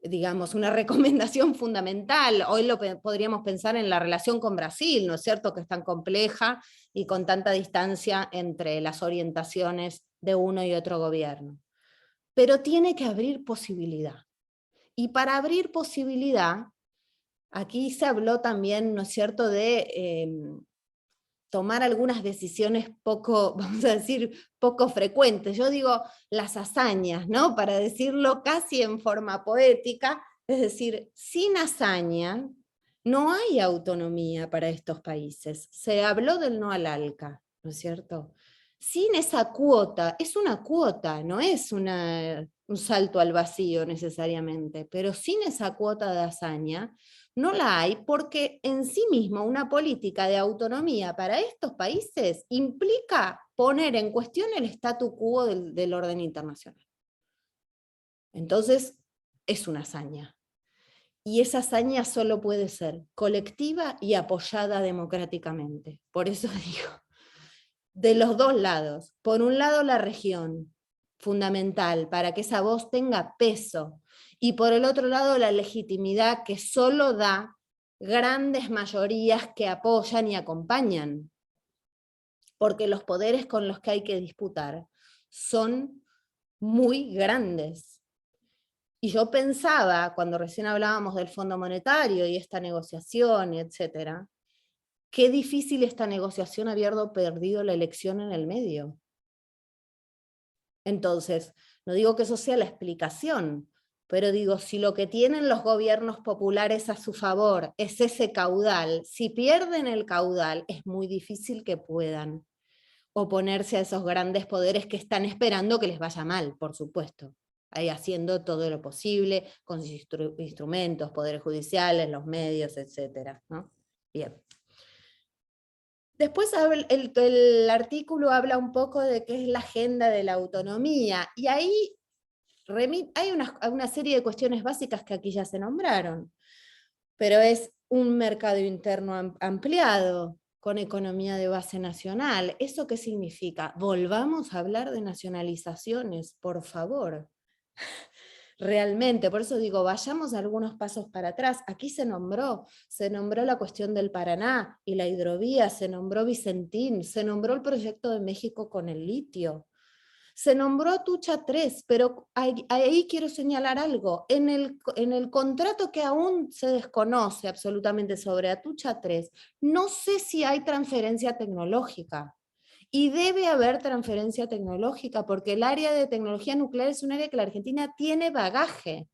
digamos, una recomendación fundamental. Hoy podríamos pensar en la relación con Brasil, ¿no es cierto?, que es tan compleja y con tanta distancia entre las orientaciones de uno y otro gobierno. Pero tiene que abrir posibilidad. Y para abrir posibilidad, aquí se habló también, ¿no es cierto?, de tomar algunas decisiones poco, vamos a decir, poco frecuentes. Yo digo las hazañas, ¿no?, para decirlo casi en forma poética, es decir, sin hazaña no hay autonomía para estos países. Se habló del no al ALCA, ¿no es cierto? Sin esa cuota, es una cuota, no es un salto al vacío necesariamente, pero sin esa cuota de hazaña, no la hay, porque en sí mismo una política de autonomía para estos países implica poner en cuestión el statu quo del orden internacional. Entonces, es una hazaña. Y esa hazaña solo puede ser colectiva y apoyada democráticamente. Por eso digo, de los dos lados. Por un lado la región, fundamental, para que esa voz tenga peso. Y por el otro lado la legitimidad que solo da grandes mayorías que apoyan y acompañan. Porque los poderes con los que hay que disputar son muy grandes. Y yo pensaba, cuando recién hablábamos del Fondo Monetario y esta negociación, etcétera, qué difícil esta negociación habiendo perdido la elección en el medio. Entonces, no digo que eso sea la explicación, pero digo, si lo que tienen los gobiernos populares a su favor es ese caudal, si pierden el caudal, es muy difícil que puedan oponerse a esos grandes poderes que están esperando que les vaya mal, por supuesto. Ahí haciendo todo lo posible, con sus instrumentos, poderes judiciales, los medios, etcétera, ¿no? Bien. Después el artículo habla un poco de qué es la agenda de la autonomía, y ahí hay una serie de cuestiones básicas que aquí ya se nombraron, pero es un mercado interno ampliado, con economía de base nacional. ¿Eso qué significa? Volvamos a hablar de nacionalizaciones, por favor. Realmente, por eso digo, vayamos algunos pasos para atrás. Aquí se nombró la cuestión del Paraná y la hidrovía, se nombró Vicentín, se nombró el proyecto de México con el litio, se nombró Atucha 3, pero ahí quiero señalar algo. En el contrato que aún se desconoce absolutamente sobre Atucha 3, no sé si hay transferencia tecnológica. Y debe haber transferencia tecnológica, porque el área de tecnología nuclear es un área que la Argentina tiene bagaje.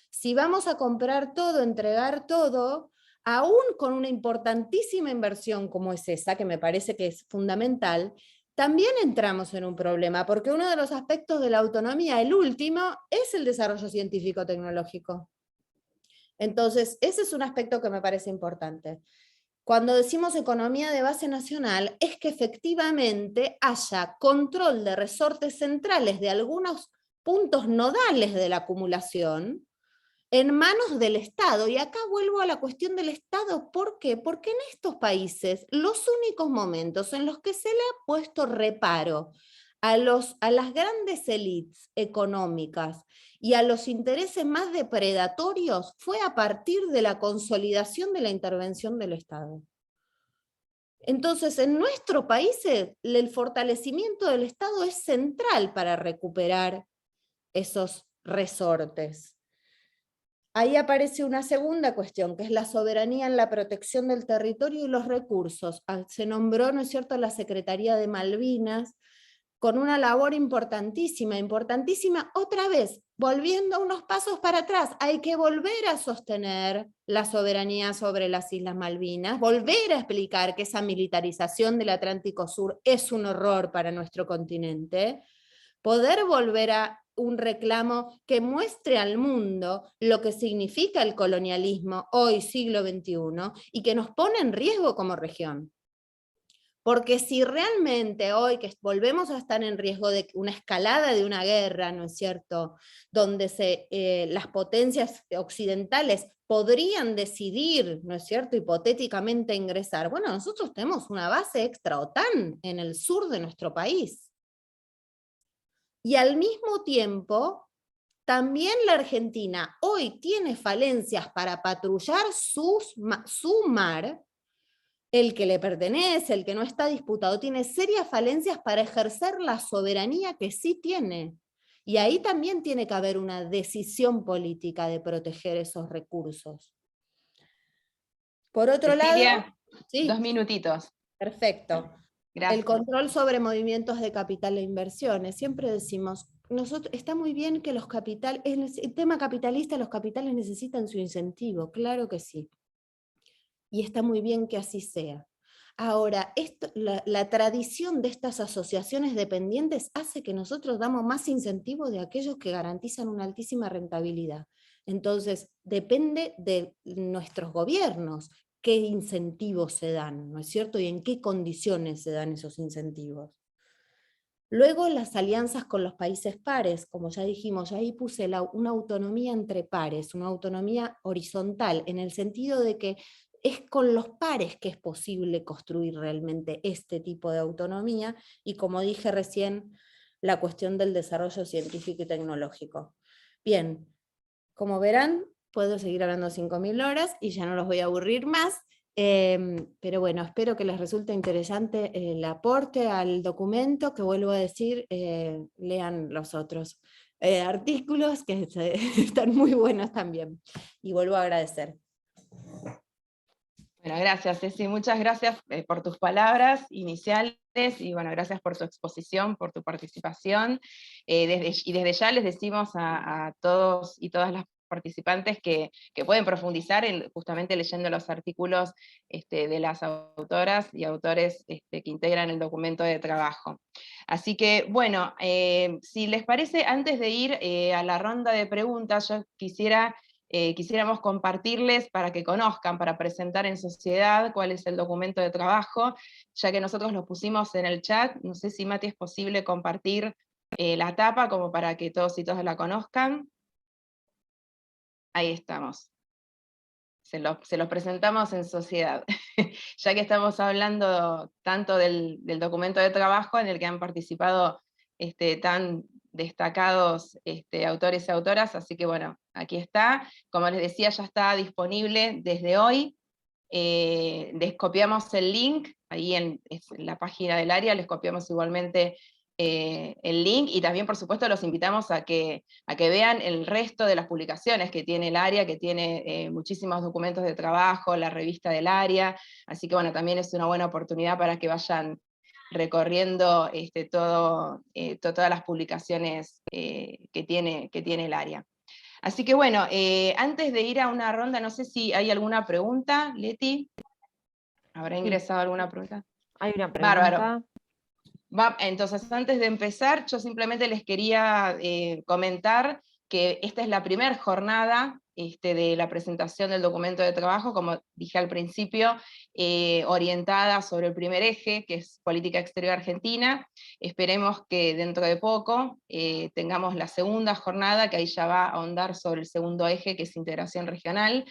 Si vamos a comprar todo, entregar todo, aún con una importantísima inversión como es esa, que me parece que es fundamental, también entramos en un problema, porque uno de los aspectos de la autonomía, el último, es el desarrollo científico-tecnológico. Entonces, ese es un aspecto que me parece importante. Cuando decimos economía de base nacional, es que efectivamente haya control de resortes centrales de algunos puntos nodales de la acumulación en manos del Estado. Y acá vuelvo a la cuestión del Estado. ¿Por qué? Porque en estos países los únicos momentos en los que se le ha puesto reparo a las grandes élites económicas y a los intereses más depredatorios fue a partir de la consolidación de la intervención del Estado. Entonces, en nuestros países, el fortalecimiento del Estado es central para recuperar esos resortes. Ahí aparece una segunda cuestión, que es la soberanía en la protección del territorio y los recursos. Se nombró, ¿no es cierto?, la Secretaría de Malvinas, con una labor importantísima, importantísima, otra vez, volviendo unos pasos para atrás, hay que volver a sostener la soberanía sobre las Islas Malvinas, volver a explicar que esa militarización del Atlántico Sur es un horror para nuestro continente, poder volver a un reclamo que muestre al mundo lo que significa el colonialismo hoy, siglo XXI, y que nos pone en riesgo como región. Porque si realmente hoy que volvemos a estar en riesgo de una escalada de una guerra, ¿no es cierto?, donde las potencias occidentales podrían decidir, ¿no es cierto?, hipotéticamente ingresar, bueno, nosotros tenemos una base extra OTAN en el sur de nuestro país. Y al mismo tiempo, también la Argentina hoy tiene falencias para patrullar su mar, el que le pertenece, el que no está disputado, tiene serias falencias para ejercer la soberanía que sí tiene. Y ahí también tiene que haber una decisión política de proteger esos recursos. Por otro Cecilia, lado, sí, 2 minutitos. perfecto. Gracias. El control sobre movimientos de capital e inversiones. Siempre decimos, está muy bien que el tema capitalista, los capitales necesitan su incentivo, claro que sí. Y está muy bien que así sea. Ahora, la tradición de estas asociaciones dependientes hace que nosotros damos más incentivo de aquellos que garantizan una altísima rentabilidad. Entonces, depende de nuestros gobiernos qué incentivos se dan, ¿no es cierto? Y en qué condiciones se dan esos incentivos. Luego las alianzas con los países pares, como ya dijimos, ahí puse una autonomía entre pares, una autonomía horizontal, en el sentido de que es con los pares que es posible construir realmente este tipo de autonomía, y como dije recién, la cuestión del desarrollo científico y tecnológico. Bien, como verán, puedo seguir hablando 5.000 horas y ya no los voy a aburrir más. Pero bueno, espero que les resulte interesante el aporte al documento, que vuelvo a decir, lean los otros artículos que están muy buenos también. Y vuelvo a agradecer. Bueno, gracias, Ceci. Muchas gracias por tus palabras iniciales y bueno, gracias por tu exposición, por tu participación. Y desde ya les decimos a todos y todas las participantes que pueden profundizar justamente leyendo los artículos de las autoras y autores que integran el documento de trabajo. Así que, bueno, si les parece, antes de ir a la ronda de preguntas, yo quisiéramos compartirles para que conozcan, para presentar en sociedad cuál es el documento de trabajo, ya que nosotros lo pusimos en el chat. No sé si, Mati, es posible compartir la tapa como para que todos y todas la conozcan. Ahí estamos. Se los presentamos en sociedad, ya que estamos hablando tanto del documento de trabajo en el que han participado tan destacados autores y autoras, así que bueno, aquí está. Como les decía, ya está disponible desde hoy. Les copiamos el link, ahí en la página del área, les copiamos igualmente el link, y también por supuesto los invitamos a que vean el resto de las publicaciones que tiene el área, que tiene muchísimos documentos de trabajo, la revista del área, así que bueno, también es una buena oportunidad para que vayan recorriendo todas las publicaciones que tiene el área. Así que bueno, antes de ir a una ronda, no sé si hay alguna pregunta, Leti. ¿Habrá ingresado alguna pregunta? Hay una pregunta. Bárbaro. Entonces, antes de empezar, yo simplemente les quería comentar que esta es la primera jornada de la presentación del documento de trabajo, como dije al principio, orientada sobre el primer eje, que es política exterior argentina. Esperemos que dentro de poco tengamos la segunda jornada, que ahí ya va a ahondar sobre el segundo eje, que es integración regional.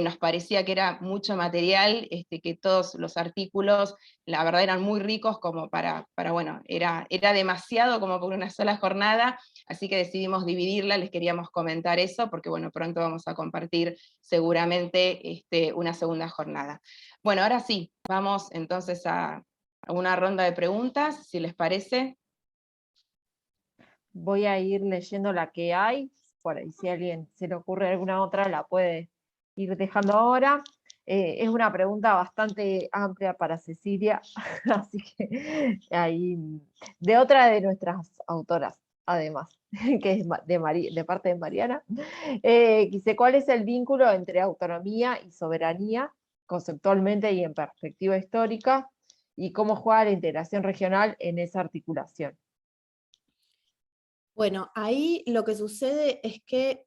Nos parecía que era mucho material, que todos los artículos, la verdad, eran muy ricos como para bueno, era demasiado como por una sola jornada, así que decidimos dividirla. Les queríamos comentar eso, porque bueno, pronto vamos a compartir seguramente una segunda jornada. Bueno, ahora sí, vamos entonces a una ronda de preguntas, si les parece. Voy a ir leyendo la que hay, por ahí si a alguien se le ocurre alguna otra la puede ir dejando ahora. Es una pregunta bastante amplia para Cecilia, así que ahí, de otra de nuestras autoras, además, que es de parte de Mariana. Quise, ¿cuál es el vínculo entre autonomía y soberanía, conceptualmente y en perspectiva histórica, y cómo juega la integración regional en esa articulación? Bueno, ahí lo que sucede es que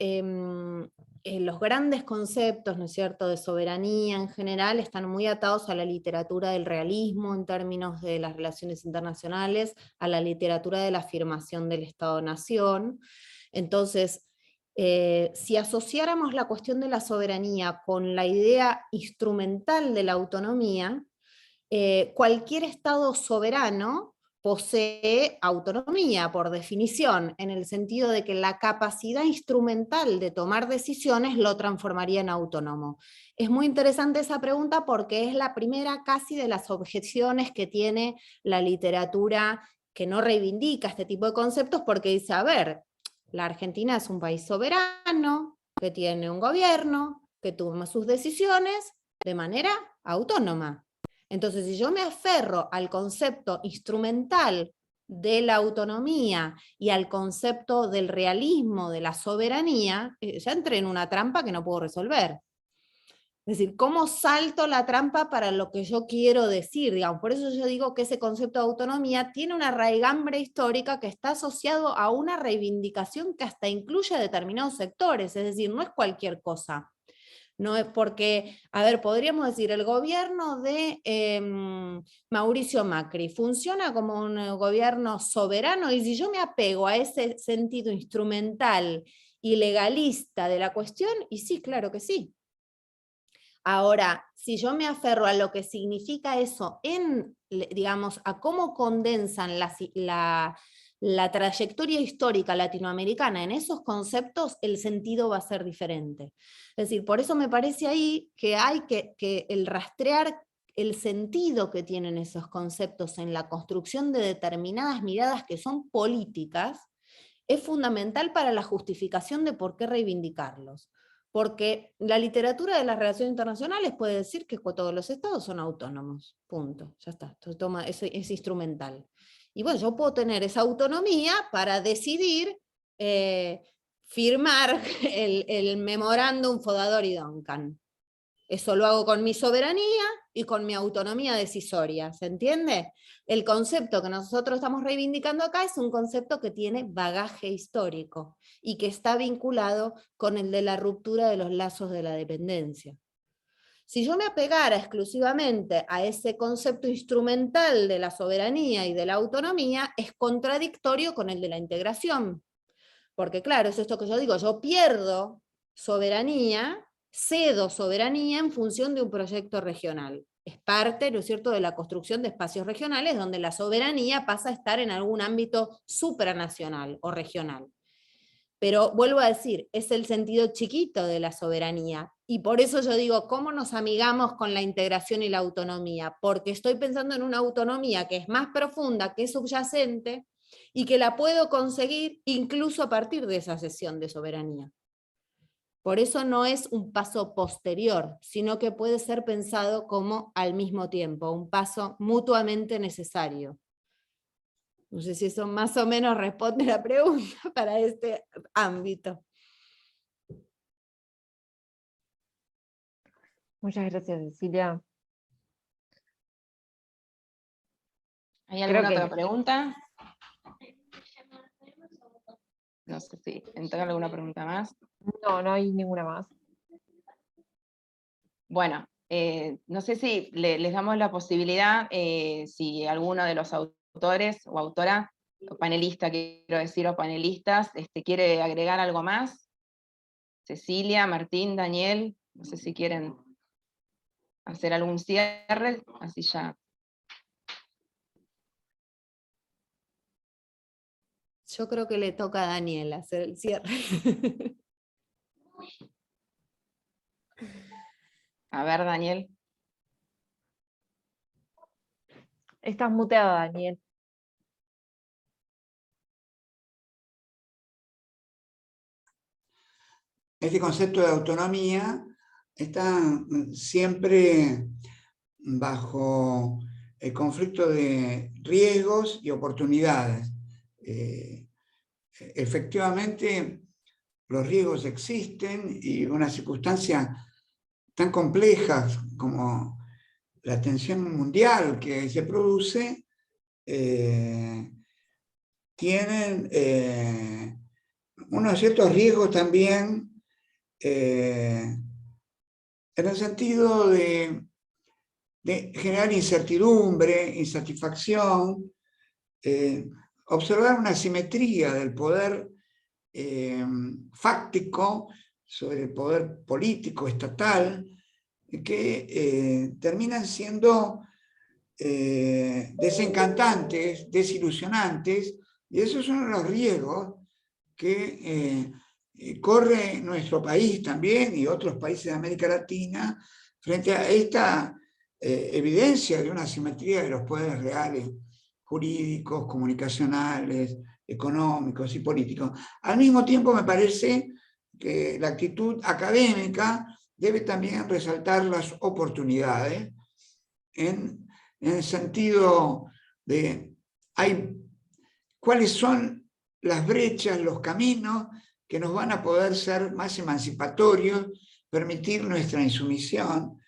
los grandes conceptos, ¿no es cierto?, de soberanía en general están muy atados a la literatura del realismo en términos de las relaciones internacionales, a la literatura de la afirmación del Estado-Nación. Entonces, si asociáramos la cuestión de la soberanía con la idea instrumental de la autonomía, cualquier Estado soberano posee autonomía, por definición, en el sentido de que la capacidad instrumental de tomar decisiones lo transformaría en autónomo. Es muy interesante esa pregunta porque es la primera casi de las objeciones que tiene la literatura que no reivindica este tipo de conceptos, porque dice, a ver, la Argentina es un país soberano, que tiene un gobierno, que toma sus decisiones de manera autónoma. Entonces, si yo me aferro al concepto instrumental de la autonomía y al concepto del realismo, de la soberanía, ya entré en una trampa que no puedo resolver. Es decir, ¿cómo salto la trampa para lo que yo quiero decir? Digamos, por eso yo digo que ese concepto de autonomía tiene una raigambre histórica que está asociado a una reivindicación que hasta incluye a determinados sectores, es decir, no es cualquier cosa. No es porque, a ver, podríamos decir, el gobierno de Mauricio Macri funciona como un gobierno soberano, y si yo me apego a ese sentido instrumental y legalista de la cuestión, y sí, claro que sí. Ahora, si yo me aferro a lo que significa eso, digamos, a cómo condensan la trayectoria histórica latinoamericana en esos conceptos, el sentido va a ser diferente. Es decir, por eso me parece ahí que hay que el rastrear el sentido que tienen esos conceptos en la construcción de determinadas miradas que son políticas, es fundamental para la justificación de por qué reivindicarlos. Porque la literatura de las relaciones internacionales puede decir que todos los estados son autónomos, punto, ya está, es instrumental. Y bueno, yo puedo tener esa autonomía para decidir firmar el memorándum Fodador y Duncan. Eso lo hago con mi soberanía y con mi autonomía decisoria, ¿se entiende? El concepto que nosotros estamos reivindicando acá es un concepto que tiene bagaje histórico y que está vinculado con el de la ruptura de los lazos de la dependencia. Si yo me apegara exclusivamente a ese concepto instrumental de la soberanía y de la autonomía, es contradictorio con el de la integración. Porque claro, es esto que yo digo, yo pierdo soberanía, cedo soberanía en función de un proyecto regional. Es parte, ¿no es cierto?, de la construcción de espacios regionales donde la soberanía pasa a estar en algún ámbito supranacional o regional. Pero vuelvo a decir, es el sentido chiquito de la soberanía. Y por eso yo digo, ¿cómo nos amigamos con la integración y la autonomía? Porque estoy pensando en una autonomía que es más profunda, que es subyacente, y que la puedo conseguir incluso a partir de esa cesión de soberanía. Por eso no es un paso posterior, sino que puede ser pensado como al mismo tiempo, un paso mutuamente necesario. No sé si eso más o menos responde la pregunta para este ámbito. Muchas gracias, Cecilia. ¿Hay alguna otra pregunta? No sé si entra alguna pregunta más. No, no hay ninguna más. Bueno, no sé si les damos la posibilidad, si alguno de los autores o autora, o panelista, quiero decir, o panelistas, quiere agregar algo más. Cecilia, Martín, Daniel, no sé si quieren hacer algún cierre, así ya. Yo creo que le toca a Daniel hacer el cierre. A ver, Daniel. Estás muteado, Daniel. Este concepto de autonomía está siempre bajo el conflicto de riesgos y oportunidades. Efectivamente, los riesgos existen y una circunstancia tan compleja como la tensión mundial que se produce, tienen unos ciertos riesgos también en el sentido de generar incertidumbre, insatisfacción, observar una asimetría del poder fáctico sobre el poder político estatal, que terminan siendo desencantantes, desilusionantes, y esos son los riesgos que corre nuestro país también y otros países de América Latina frente a esta evidencia de una asimetría de los poderes reales, jurídicos, comunicacionales, económicos y políticos. Al mismo tiempo me parece que la actitud académica debe también resaltar las oportunidades en el sentido de cuáles son las brechas, los caminos que nos van a poder ser más emancipatorios, permitir nuestra insumisión.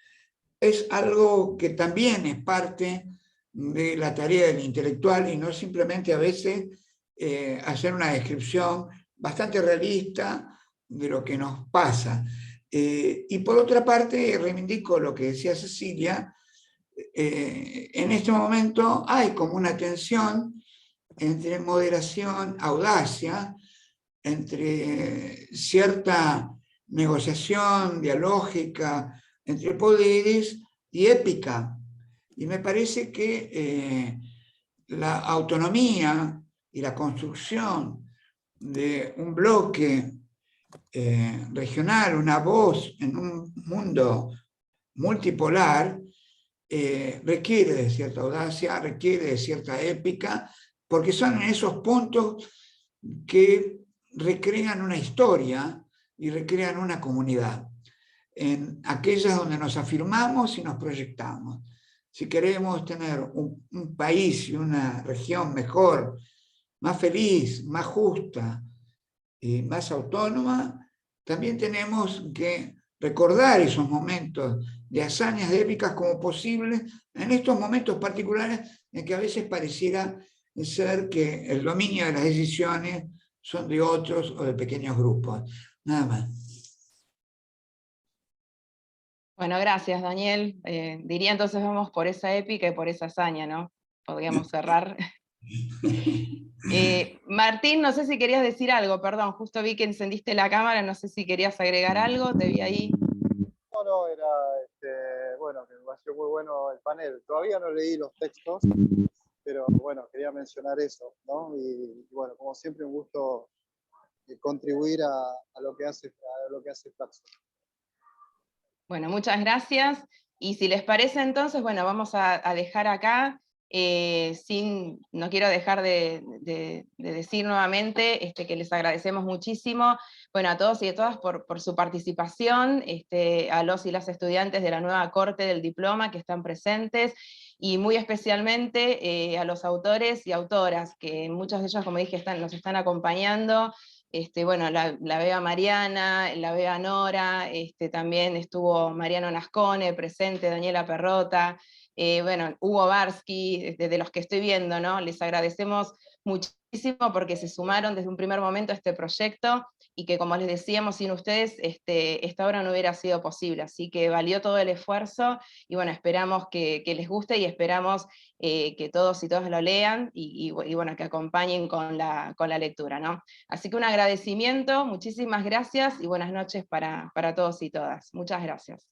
Es algo que también es parte de la tarea del intelectual y no simplemente a veces hacer una descripción bastante realista de lo que nos pasa. Y por otra parte, reivindico lo que decía Cecilia, en este momento hay como una tensión entre moderación, audacia, entre cierta negociación dialógica entre poderes y épica. Y me parece que la autonomía y la construcción de un bloque regional, una voz en un mundo multipolar, requiere de cierta audacia, requiere de cierta épica, porque son en esos puntos que recrean una historia y recrean una comunidad, en aquellas donde nos afirmamos y nos proyectamos. Si queremos tener un país y una región mejor, más feliz, más justa y más autónoma, también tenemos que recordar esos momentos de hazañas épicas como posible en estos momentos particulares en que a veces pareciera ser que el dominio de las decisiones son de otros o de pequeños grupos. Nada más. Bueno, gracias, Daniel. Diría entonces vamos por esa épica y por esa hazaña, ¿no? Podríamos cerrar. Martín, no sé si querías decir algo, perdón, justo vi que encendiste la cámara, no sé si querías agregar algo, te vi ahí. No, era, bueno, que me pareció muy bueno el panel. Todavía no leí los textos, pero bueno, quería mencionar eso, ¿no? Y bueno, como siempre, un gusto contribuir a lo que hace Flaxo. Bueno, muchas gracias. Y si les parece entonces, bueno, vamos a dejar acá, no quiero dejar de decir nuevamente que les agradecemos muchísimo, bueno, a todos y a todas por su participación, a los y las estudiantes de la nueva corte del diploma que están presentes, y muy especialmente a los autores y autoras, que muchos de ellos, como dije, nos están acompañando. Bueno, la veo a Mariana, la veo a Nora, también estuvo Mariano Nascone presente, Daniela Perrota, bueno, Hugo Barsky, de los que estoy viendo, ¿no? Les agradecemos muchísimo porque se sumaron desde un primer momento a este proyecto y que, como les decíamos, sin ustedes esta obra no hubiera sido posible, así que valió todo el esfuerzo y bueno, esperamos que les guste y esperamos que todos y todas lo lean y bueno, que acompañen con la lectura, ¿no? Así que un agradecimiento, muchísimas gracias y buenas noches para todos y todas. Muchas gracias.